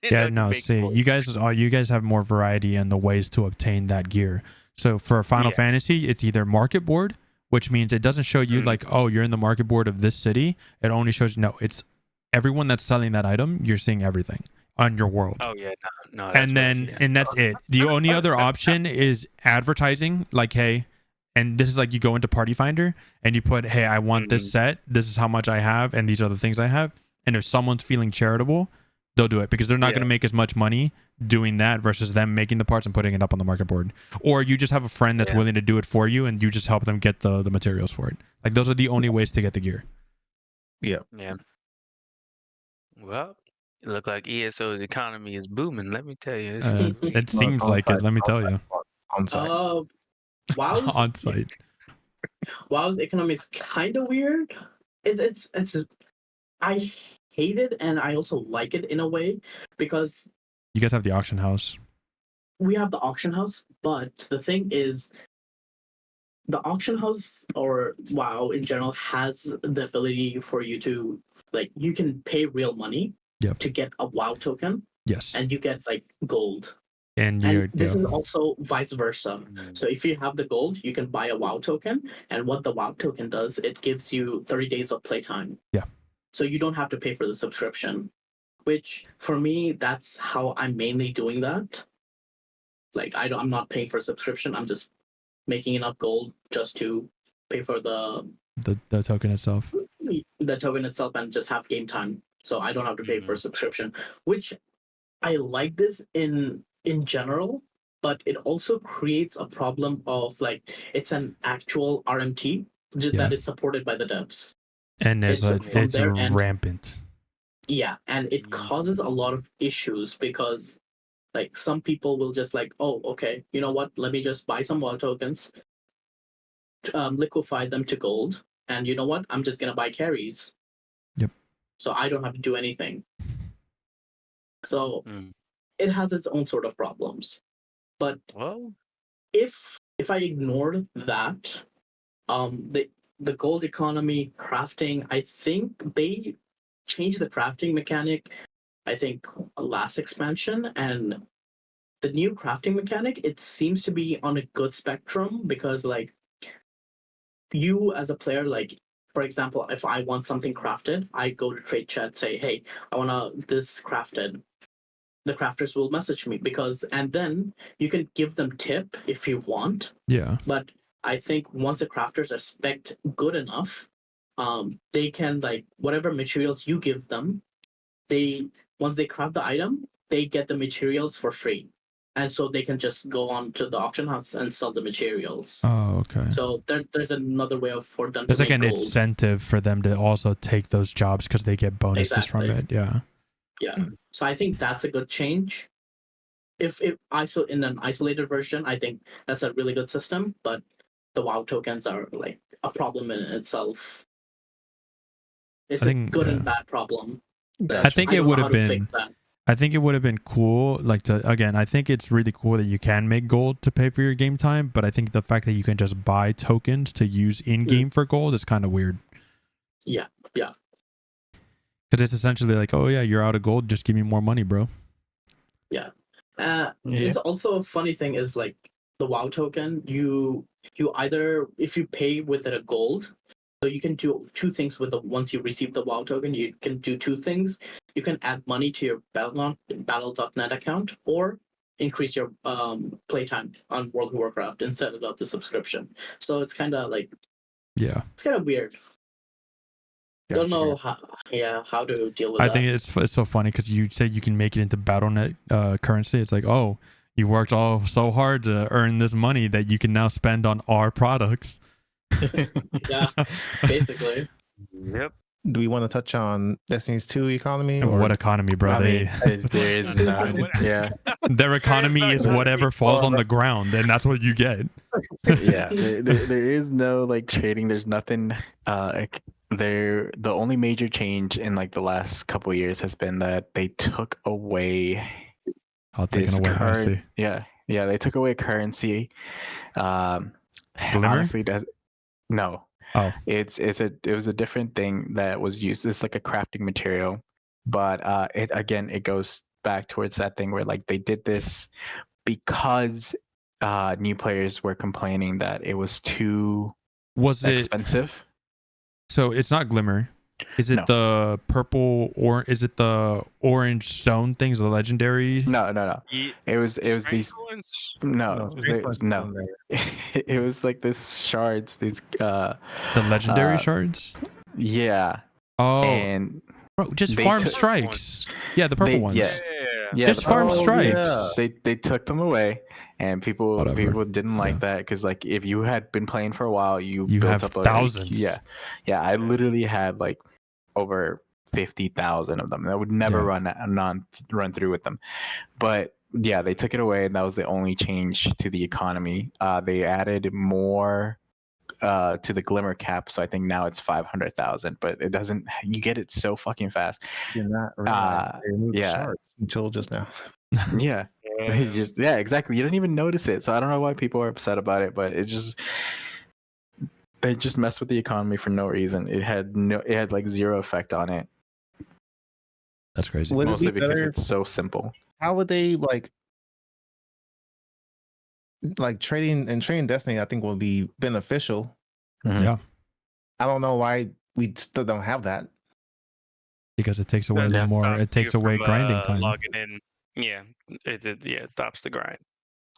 Yeah, no, see, you guys have more variety in the ways to obtain that gear. So for Final Fantasy, it's either market board, which means it doesn't show you like, oh, you're in the market board of this city. It only shows, no, it's everyone that's selling that item. You're seeing everything on your world. Oh yeah, no. And then, and that's it. The only other option is advertising, like, hey, and this is like you go into Party Finder and you put, hey, I want this set. This is how much I have, and these are the things I have. And if someone's feeling charitable, they'll do it because they're not going to make as much money doing that versus them making the parts and putting it up on the market board. Or you just have a friend that's willing to do it for you and you just help them get the materials for it. Like those are the only ways to get the gear. Yeah. Well, it looked like ESO's economy is booming. Let me tell you, it seems like it. Let me tell you. On site. WoW's on site. WoW's economy is kind of weird. It's I hate it and I also like it in a way because you guys have the auction house. We have the auction house, but the thing is, the auction house or WoW in general has the ability for you to like you can pay real money to get a WoW token. Yes. And you get like gold. And this is also vice versa. So if you have the gold, you can buy a WoW token, and what the WoW token does, it gives you 30 days of playtime. Yeah. So you don't have to pay for the subscription, which for me, that's how I'm mainly doing that. Like I'm not paying for a subscription. I'm just making enough gold just to pay for the token itself. The token itself and just have game time. So I don't have to pay for a subscription, which I like this in general, but it also creates a problem of like it's an actual RMT that is supported by the devs. And it's rampant. Yeah, and it causes a lot of issues because like some people will just like, oh, okay, you know what? Let me just buy some WoW tokens, liquefy them to gold, and you know what? I'm just gonna buy carries. Yep. So I don't have to do anything. So it has its own sort of problems. But if I ignored that, the gold economy crafting, I think they changed the crafting mechanic, I think last expansion, and the new crafting mechanic, it seems to be on a good spectrum because like you as a player, like for example, if I want something crafted, I go to trade chat, say, hey, I want this crafted. The crafters will message me and then you can give them tip if you want. Yeah. But I think once the crafters are spec'd good enough, they can like whatever materials you give them, they once they craft the item, they get the materials for free, and so they can just go on to the auction house and sell the materials. Oh, okay. So there's another way for them There's to like make an gold. incentive for them to also take those jobs because they get bonuses from it. Yeah. Yeah. So I think that's a good change. If in an isolated version, I think that's a really good system, but the WoW tokens are like a problem in itself. It's a good and bad problem. I think it would have been. Fix that. I think it would have been cool, like I think it's really cool that you can make gold to pay for your game time, but I think the fact that you can just buy tokens to use in game for gold is kind of weird. Yeah. Because it's essentially like, oh yeah, you're out of gold, just give me more money, bro. Yeah. It's also a funny thing is like the WoW token, you either, if you pay with it a gold, so you can do two things with once you receive the WoW token, you can do two things. You can add money to your Battle.net account, or increase your playtime on World of Warcraft instead of the subscription. So it's kind of like, it's kind of weird. Don't know how to deal with that. I think it's so funny because you say you can make it into Battle.net currency. It's like, oh, you worked so hard to earn this money that you can now spend on our products. Yeah, basically. Yep. Do we want to touch on Destiny's 2 economy? Or what economy, bro? There is none. Yeah. Their economy is whatever falls on the ground, and that's what you get. Yeah. There is no like trading. There's nothing. The only major change in like the last couple of years has been that they took away. Currency. Yeah. They took away currency. Glimmer? Honestly, no. Oh, it was a different thing that was used. It's like a crafting material, but it goes back towards that thing where like they did this because new players were complaining that it was too expensive. So it's not Glimmer. Is it the purple or is it the orange stone things, the legendary? No. It was these. No. It was like this shards. These the legendary shards. Yeah. Oh. And bro, just farm strikes. Yeah, the purple ones. Yeah. Just farm strikes. Yeah. They took them away. And people didn't like that because like if you had been playing for a while, you built have up thousands. Yeah. I literally had like over 50,000 of them. I would never run through with them, but yeah, they took it away, and that was the only change to the economy. They added more to the Glimmer cap, so I think now it's 500,000. But it doesn't. You get it so fucking fast. You're not realize they removed shards until just now. Yeah. It's just exactly. You don't even notice it, so I don't know why people are upset about it, but it just they just messed with the economy for no reason. It had like zero effect on it. That's crazy. Mostly because it's so simple. How would they like trading Destiny? I think will be beneficial. Mm-hmm. Yeah. I don't know why we still don't have that. Because it takes away more. It takes away grinding time. Logging in. Yeah, it stops the grind.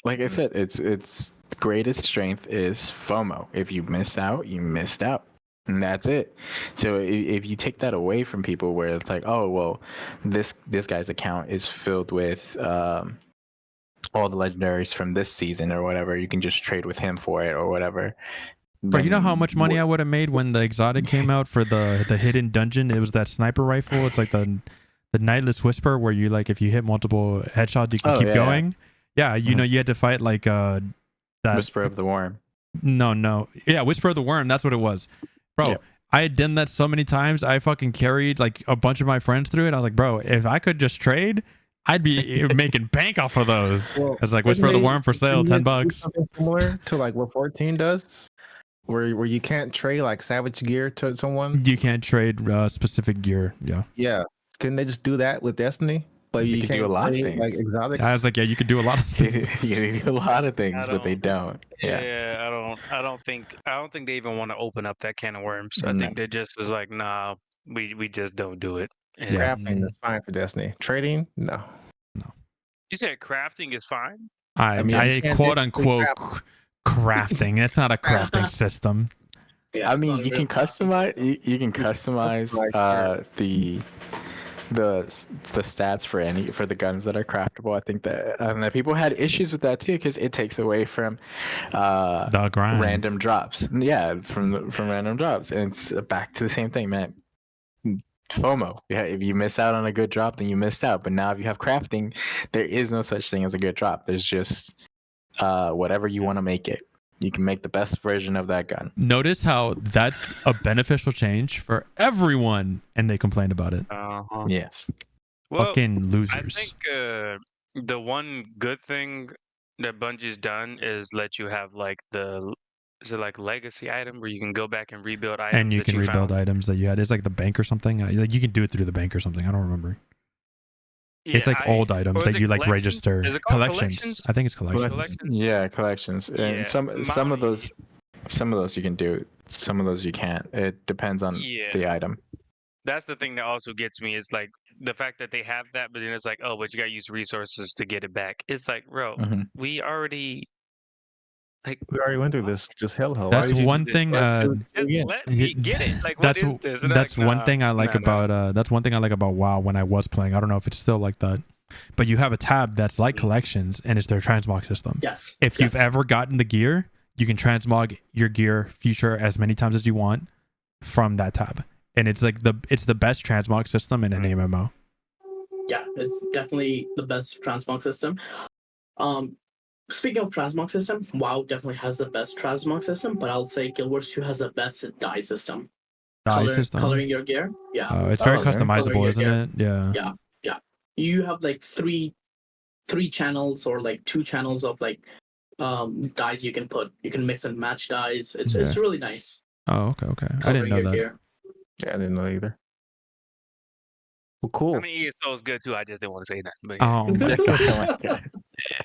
Like I said, its greatest strength is FOMO. If you missed out, you missed out, and that's it. So if you take that away from people, where it's like, oh well, this guy's account is filled with all the legendaries from this season or whatever, you can just trade with him for it or whatever. Bro, you know how much money I would have made when the exotic came out for the hidden dungeon? It was that sniper rifle. It's like the Nightless Whisper, where you like if you hit multiple headshots, you can keep going. Yeah, you know you had to fight like that Whisper of the Worm. No, yeah, Whisper of the Worm. That's what it was, bro. Yeah. I had done that so many times. I fucking carried like a bunch of my friends through it. I was like, bro, if I could just trade, I'd be making bank off of those. Well, it's like Whisper of the Worm for sale, $10. Something similar to like what 14 does. Where you can't trade like savage gear to someone. You can't trade specific gear. Yeah. Yeah. Couldn't they just do that with Destiny? But you can't do a lot of things. Like exotics. I was like, yeah, you could do a lot of things. You can do a lot of things, but they don't. Yeah, I don't think they even want to open up that can of worms. I think they just was like, nah, we just don't do it. And crafting is fine for Destiny. Trading, no. You said crafting is fine? I mean, I quote unquote crafting. It's not a crafting system. Yeah, I mean, you can customize. You can customize the stats for the guns that are craftable. I think that people had issues with that too because it takes away from The grind. random drops. Yeah, from random drops, and it's back to the same thing, man. FOMO. Yeah, if you miss out on a good drop, then you missed out. But now, if you have crafting, there is no such thing as a good drop. There's just whatever you want to make it. You can make the best version of that gun. Notice how that's a beneficial change for everyone, and they complained about it. Yes. Well, Fucking losers. I think the one good thing that Bungie's done is let you have like is it like legacy item where you can go back and rebuild items And you that can rebuild found? items that you had. It's like the bank or something. Like you can do it through the bank or something. I don't remember. Yeah, It's like old items or is that it you like collections? register. Is it called Collections. I think it's collections. Collections? Yeah, collections. And Yeah, some of those you can do. Some of those you can't. It depends on Yeah. the item. That's the thing that also gets me is like the fact that they have that, but then it's like, oh, but you gotta use resources to get it back. It's like, bro, Mhm. we already We already went through this. Just hellhole. That's Why did you one do thing. this? Let's do it just again. let me get it. Like, what is this? And That's like, one nah, thing I like nah, nah. about that's one thing I like about WoW when I was playing. I don't know if it's still like that, but you have a tab that's like collections, and it's their transmog system. Yes. If you've ever gotten the gear, you can transmog your gear future as many times as you want from that tab, and it's like the best transmog system in an MMO. Yeah, it's definitely the best transmog system. Speaking of transmog system, WoW definitely has the best transmog system, but I'll say Guild Wars 2 has the best dye system. System. Coloring your gear. Yeah. It's very okay. customizable, isn't it? Yeah. Yeah. You have like three channels or like 2 channels of like dyes you can put. You can mix and match dyes. It's really nice. Oh, okay. I didn't Coloring know your that. gear. Yeah, I didn't know either. Well, cool. I mean, ESO is good too. I just didn't want to say that. But Oh my god.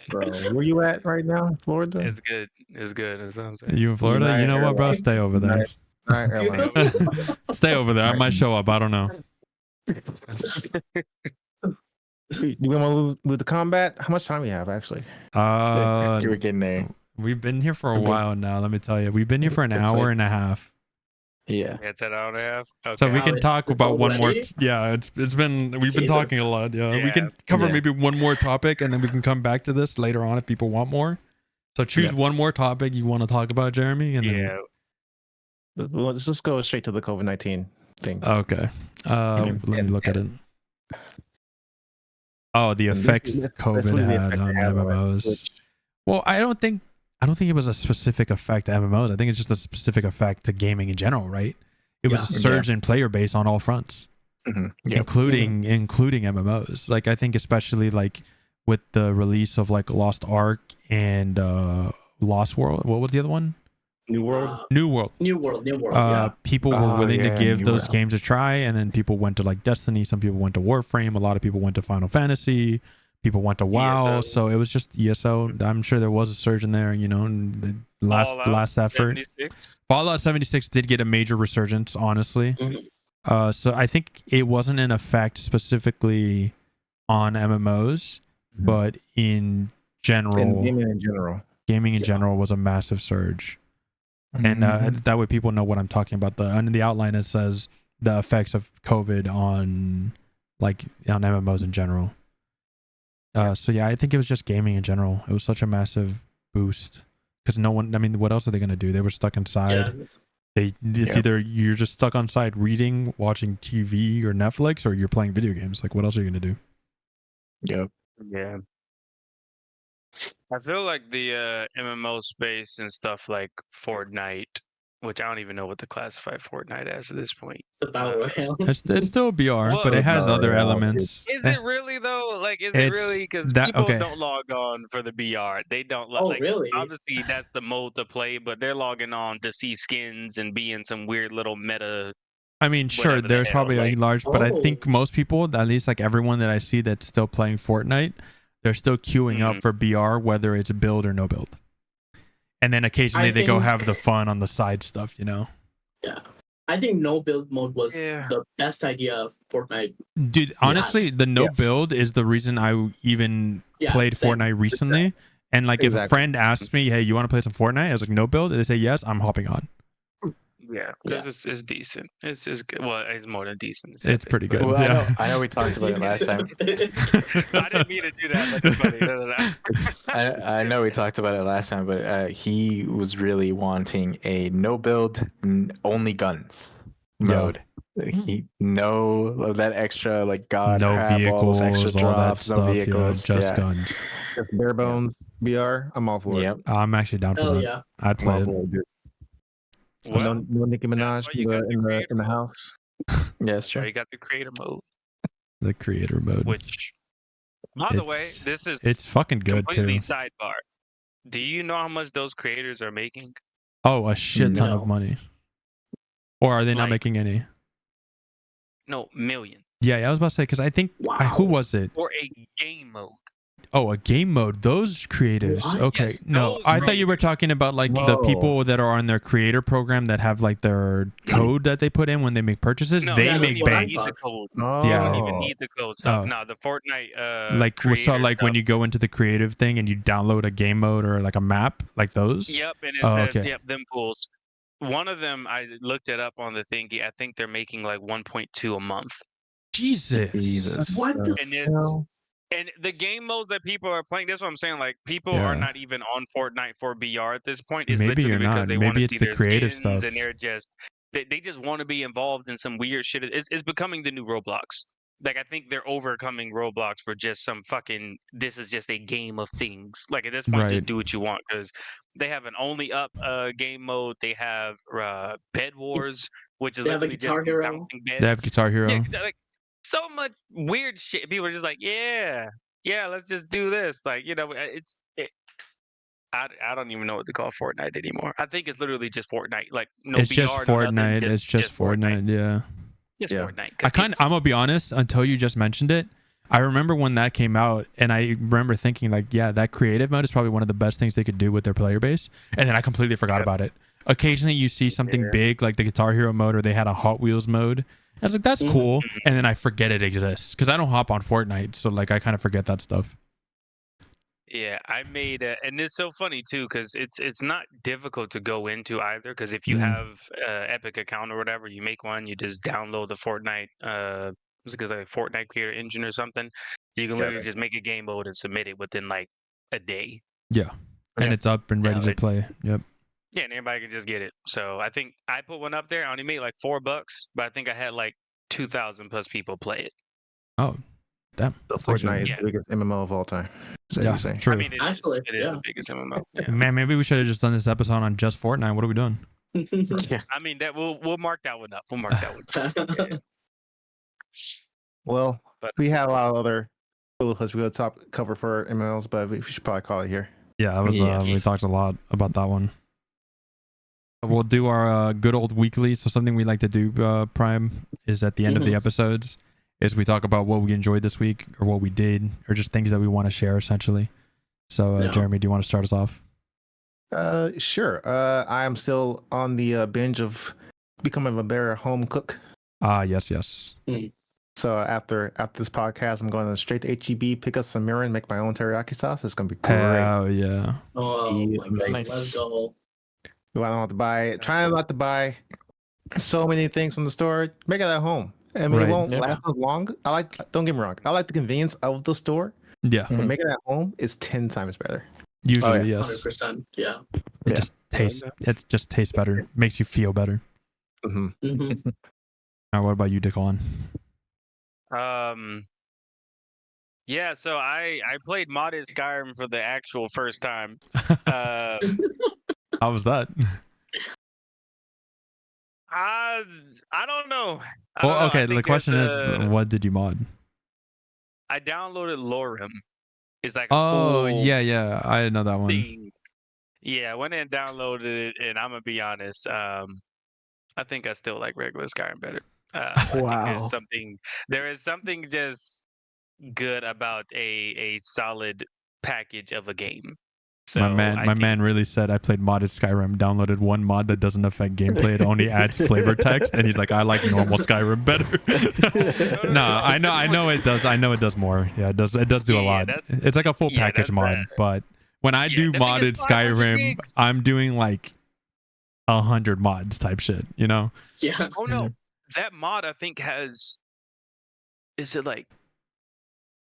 Bro, where you at right now? Florida? it's good. It's good. That's what I'm saying. You in Florida? United You know what, bro? Airlines. Stay over there. United Airlines. Stay over there. I might show up. I don't know. You want to move to combat? How much time we have actually? You were getting there. We've been here for a Okay. while now. Let me tell you, we've been here for an It's hour like- and a half. Yeah. Yeah, 10 hour and a half. Okay. So we Wow, can talk it's about one more. already? Yeah, we've been Jesus. talking a lot. Yeah, we Yeah. can cover Yeah. maybe one more topic, and then we can come back to this later on if people want more. So choose one more topic you want to talk about, Jeremy, and Yeah. Let's just go straight to the COVID-19 thing. then okay. Let me look at it. Oh, the And this- effects let's COVID leave the had effect on they had on it, MMOs. which- Well, I don't think it was a specific effect to MMOs. I think it's just a specific effect to gaming in general, right? It was a Yeah. surge in player base on all fronts, Yep. including MMOs. Like I think especially like with the release of like Lost Ark and Lost World. What was the other one? New World. New World. New World. Yeah. People were Oh, willing to yeah, give New those World. games a try, and then people went to like Destiny. Some people went to Warframe. A lot of people went to Final Fantasy. People went to WoW. ESO. So it was just ESO. I'm sure there was a surge in there. You know, and the last effort. 76. Fallout 76 did get a major resurgence, honestly. Mhm. So I think it wasn't an effect specifically on MMOs, Mhm. but in general, Gaming in general. general was a massive surge. And Mhm. that way people know what I'm talking about. In the outline it says the effects of COVID on MMOs in general. So yeah, I think it was just gaming in general. It was such a massive boost because no one. I mean, what else are they gonna do? They were stuck inside. It's Yeah. either you're just stuck on site reading, watching TV or Netflix, or you're playing video games. Like, what else are you gonna do? Yep. Yeah. I feel like the MMO space and stuff like Fortnite, which I don't even know what to classify Fortnite as at this point. The battle royale. It's still BR, Well, but it has no, other yeah, elements. Is it really though? Like, is it It's really? Because that- people okay. don't log on for the BR. They don't. Oh, like, really? Obviously, that's the mode to play, but they're logging on to see skins and be in some weird little meta. I mean, sure, whatever the there's hell, probably a like- large, but I Oh. think most people, at least like everyone that I see that's still playing Fortnite, they're still queuing up Mhm. for BR, whether it's build or no build. And then occasionally I they go think- have the fun on the side stuff, you know? I think no build mode was Yeah. the best idea of Fortnite. Dude, honestly, the no build is the reason I even Yeah, played same. Fortnite recently. And like if a Exactly. friend asked me, hey, you want to play some Fortnite? I was like, no build? And they say yes, I'm hopping on. Yeah, because it's decent. It's good. Well, it's more than decent. It's pretty good. Well, Yeah. I know we talked about it last time. I didn't mean to do that, but it's funny. No. I know we talked about it last time, but he was really wanting a no build, only guns mode. No that extra like God No crap, all those extra vehicles, all that drops, no stuff. vehicles. Yeah, just guns. Just bare bones BR. I'm all for it. Yep. I'm actually down for Hell that. yeah. I'd I'm all play it. for it, dude. Well, no Nicki Minaj why you got the in creator the mode. house. Yes, So sure. you got the creator mode, The creator mode. which, by the way, It's- this is It's fucking good completely too. sidebar. Do you know how much those creators are making? Oh, a shit ton No. of money. Or are they not Like- making any? No, million Yeah, I was about to say because I think Wow. who was it? for a game mode. Oh, a game mode. Those creatives. What? Okay, Yes, no, those I thought you were creators. talking about like the Whoa. people that are on their creator program that have like their code that they put in when they make purchases. No, They Yeah, you don't make that's even what I bank. need the thought. code. Oh. You don't even need the code stuff. Oh. No, the Fortnite Like so, creator like when stuff. you go into the creative thing and you download a game mode or like a map, like those. Yep, and it Oh, says okay. yep, them pools. One of them, I looked it up on the thingy. I think they're making like 1.2 a month. Jesus. What the And it's hell? and the game modes that people are playing. That's what I'm saying. Like people Yeah. are not even on Fortnite for BR at this point. It's Maybe literally you're because not. they want Maybe to it's see the their creative skins, stuff. and they're just they just want to be involved in some weird shit. It's becoming the new Roblox. Like I think they're overcoming Roblox for just some fucking. This is just a game of things. Like at this point, Right. just do what you want because they have an only up game mode. They have Bed Wars, which is They have a literally just Guitar Hero. bouncing beds. They have Guitar Hero. Yeah, like so much weird shit. People are just like, yeah, let's just do this. Like, I don't even know what to call Fortnite anymore. I think it's literally just Fortnite. Like, no It's BR, just no nothing, Fortnite. It's just Fortnite. Yeah. Just Yeah. Fortnite. I'm gonna be honest. Until you just mentioned it, I remember when that came out, and I remember thinking like, yeah, that creative mode is probably one of the best things they could do with their player base. And then I completely forgot Yep. about it. Occasionally, you see something Yeah. big like the Guitar Hero mode, or they had a Hot Wheels mode. I was like, that's Mhm. cool, and then I forget it exists because I don't hop on Fortnite, so like I kind of forget that stuff. Yeah, I made and it's so funny too because it's not difficult to go into either because if you Mm. have Epic account or whatever, you make one, you just download the Fortnite what's it called, like Fortnite Creator Engine or something. You can literally just make a game mode and submit it within like a day. Yeah, and Yeah. it's up and ready Yeah, to it- play. Yep. Yeah, and anybody can just get it. So I think I put one up there. I only made like $4, but I think I had like 2,000 plus people play it. Oh, damn. So That's actually- Fortnite is Yeah. the biggest MMO of all time. Is that Yeah, what you're saying? true. I mean, it Actually, is yeah. the biggest MMO. Yeah. Man, maybe we should have just done this episode on just Fortnite. What are we doing? I mean, that we'll mark that one up. We'll mark that one. Yeah. Well, But we had a lot of other plus we go top cover for MMOs, but we should probably call it here. Yeah, that was. Yeah. We talked a lot about that one. We'll do our good old weekly. So something we like to do, Prime, is at the end of the episodes, is we talk about what we enjoyed this week or what we did or just things that we want to share, essentially. So, Yeah. Jeremy, do you want to start us off? Sure. I am still on the binge of becoming a better home cook. Yes. So after this podcast, I'm going straight to HEB, pick up some mirin, make my own teriyaki sauce. It's gonna be great. Hell yeah. Oh my god, Nice. let's go. I don't have to buy. Trying not to buy so many things from the store. Make it at home. I mean, Right. it won't Yeah. last as long. Don't get me wrong. I like the convenience of the store, Yeah, but Mhm. make it at home is 10 times better. usually, yeah. yes. 100%. Yeah. It Yeah. just tastes. It just tastes better. Makes you feel better. hmm hmm All right, what about you, Declan? Yeah, so I played modded Skyrim for the actual first time. Uh, How was that? I don't know. I don't Well, know. I okay. The think question it's, is, what did you mod? I downloaded Lorem. It's like a Oh, full yeah. I didn't know that one. thing. Yeah, I went and downloaded it, and I'm gonna be honest. I think I still like regular Skyrim better. I think Wow. there is something just good about a solid package of a game. So my man really said I played modded Skyrim, downloaded one mod that doesn't affect gameplay, it only adds flavor text, and he's like, I like normal Skyrim better. No, I know it does. I know it does more. Yeah, it does do a Yeah, lot. that's- It's like a full yeah, package that's mod, bad. but when I Yeah, do that thing is modded 500 Skyrim, gigs. I'm doing like 100 mods type shit, you know? Yeah. Oh no, that mod I think has. Is it like?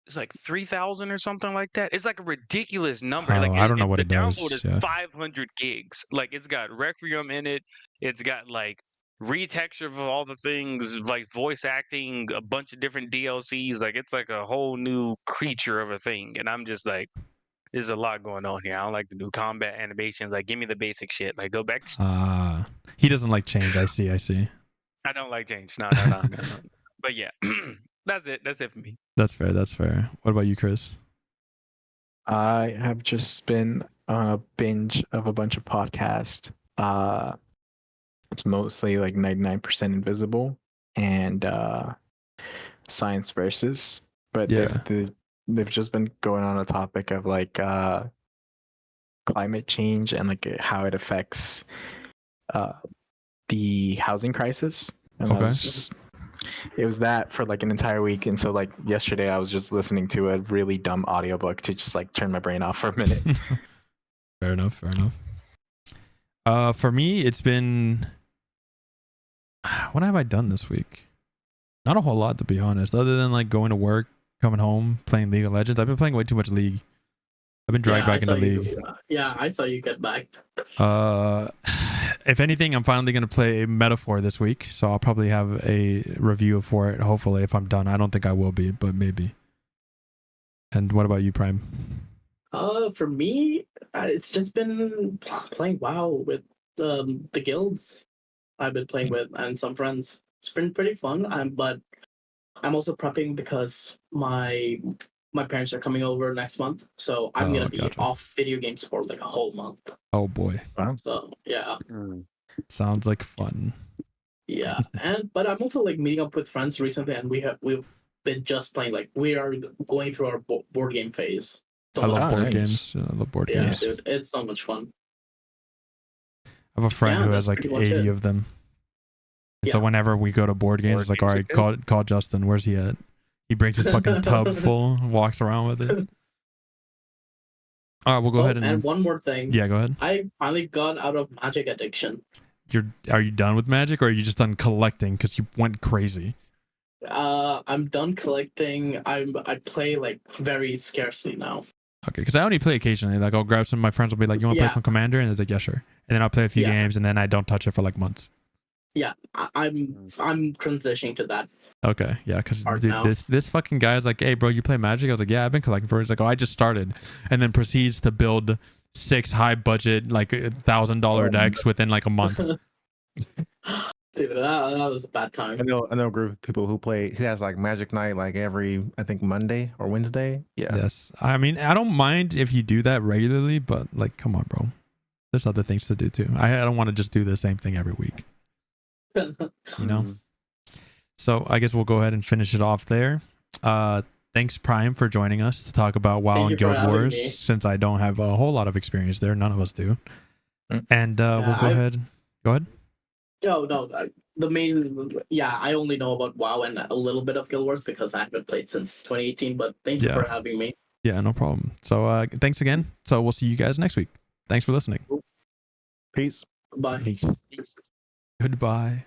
It's like 3,000 or something like that. It's like a ridiculous number. Oh, Like I don't know what the it download does. is Yeah. 500 gigs. Like it's got Requiem in it. It's got like retexture of all the things, like voice acting, a bunch of different DLCs. Like it's like a whole new creature of a thing. And I'm just like, there's a lot going on here. I don't like the new combat animations. Like, give me the basic shit. Like, go back to. He doesn't like change. I see. I don't like change. No. But yeah, that's it. That's it for me. That's fair. What about you, Chris? I have just been on a binge of a bunch of podcasts. It's mostly like 99% Invisible and Science Versus, but Yeah. they've just been going on a topic of like climate change and like how it affects the housing crisis. And Okay. it was that for like an entire week. And so like yesterday I was just listening to a really dumb audiobook to just like turn my brain off for a minute. Fair enough. For me, it's been, what have I done this week? Not a whole lot, to be honest, other than like going to work, coming home, playing League of Legends. I've been playing way too much League. I've been dragged back into League. Yeah, I saw you get back. If anything, I'm finally going to play Metaphor this week, so I'll probably have a review for it, hopefully, if I'm done. I don't think I will be, but maybe. And what about you, Prime? For me, it's just been playing WoW with the guilds I've been playing with and some friends. It's been pretty fun. But I'm also prepping because my parents are coming over next month, so I'm gonna be off video games for like a whole month. Oh boy! Wow. So yeah, sounds like fun. Yeah, but I'm also like meeting up with friends recently, and we've been just playing. Like we are going through our board game phase. I love board games. I love board games. Yeah, dude, it's so much fun. I have a friend who has like 80 of them. So whenever we go to board games, it's like, all right, call Justin. Where's he at? He brings his fucking tub full and walks around with it. All right, we'll go ahead and one more thing. Yeah, go ahead. I finally got out of Magic addiction. Are you done with Magic, or are you just done collecting because you went crazy? I'm done collecting. I play like very scarcely now. Okay, because I only play occasionally. Like I'll grab some of my friends will be like, you want to play some Commander? And it's like, yeah, sure. And then I'll play a few games and then I don't touch it for like months. Yeah, I'm transitioning to that. Okay, yeah, because this fucking guy is like, hey bro, you play Magic? I was like, yeah, I've been collecting for it. He's like, oh, I just started, and then proceeds to build 6 high budget like $1,000 decks within like a month. Dude, that was a bad time. I know a group of people who play. He has like Magic Night like every, I think, Monday or Wednesday. Yeah. Yes, I mean I don't mind if you do that regularly, but like, come on, bro. There's other things to do too. I don't want to just do the same thing every week. You know. So I guess we'll go ahead and finish it off there. Thanks Prime for joining us to talk about WoW and Guild Wars, since I don't have a whole lot of experience there. None of us do. And we'll go ahead. Go ahead. No. The main, I only know about WoW and a little bit of Guild Wars because I haven't played since 2018. But thank you for having me. Yeah, no problem. So thanks again. So we'll see you guys next week. Thanks for listening. Peace. Bye. Peace. Goodbye.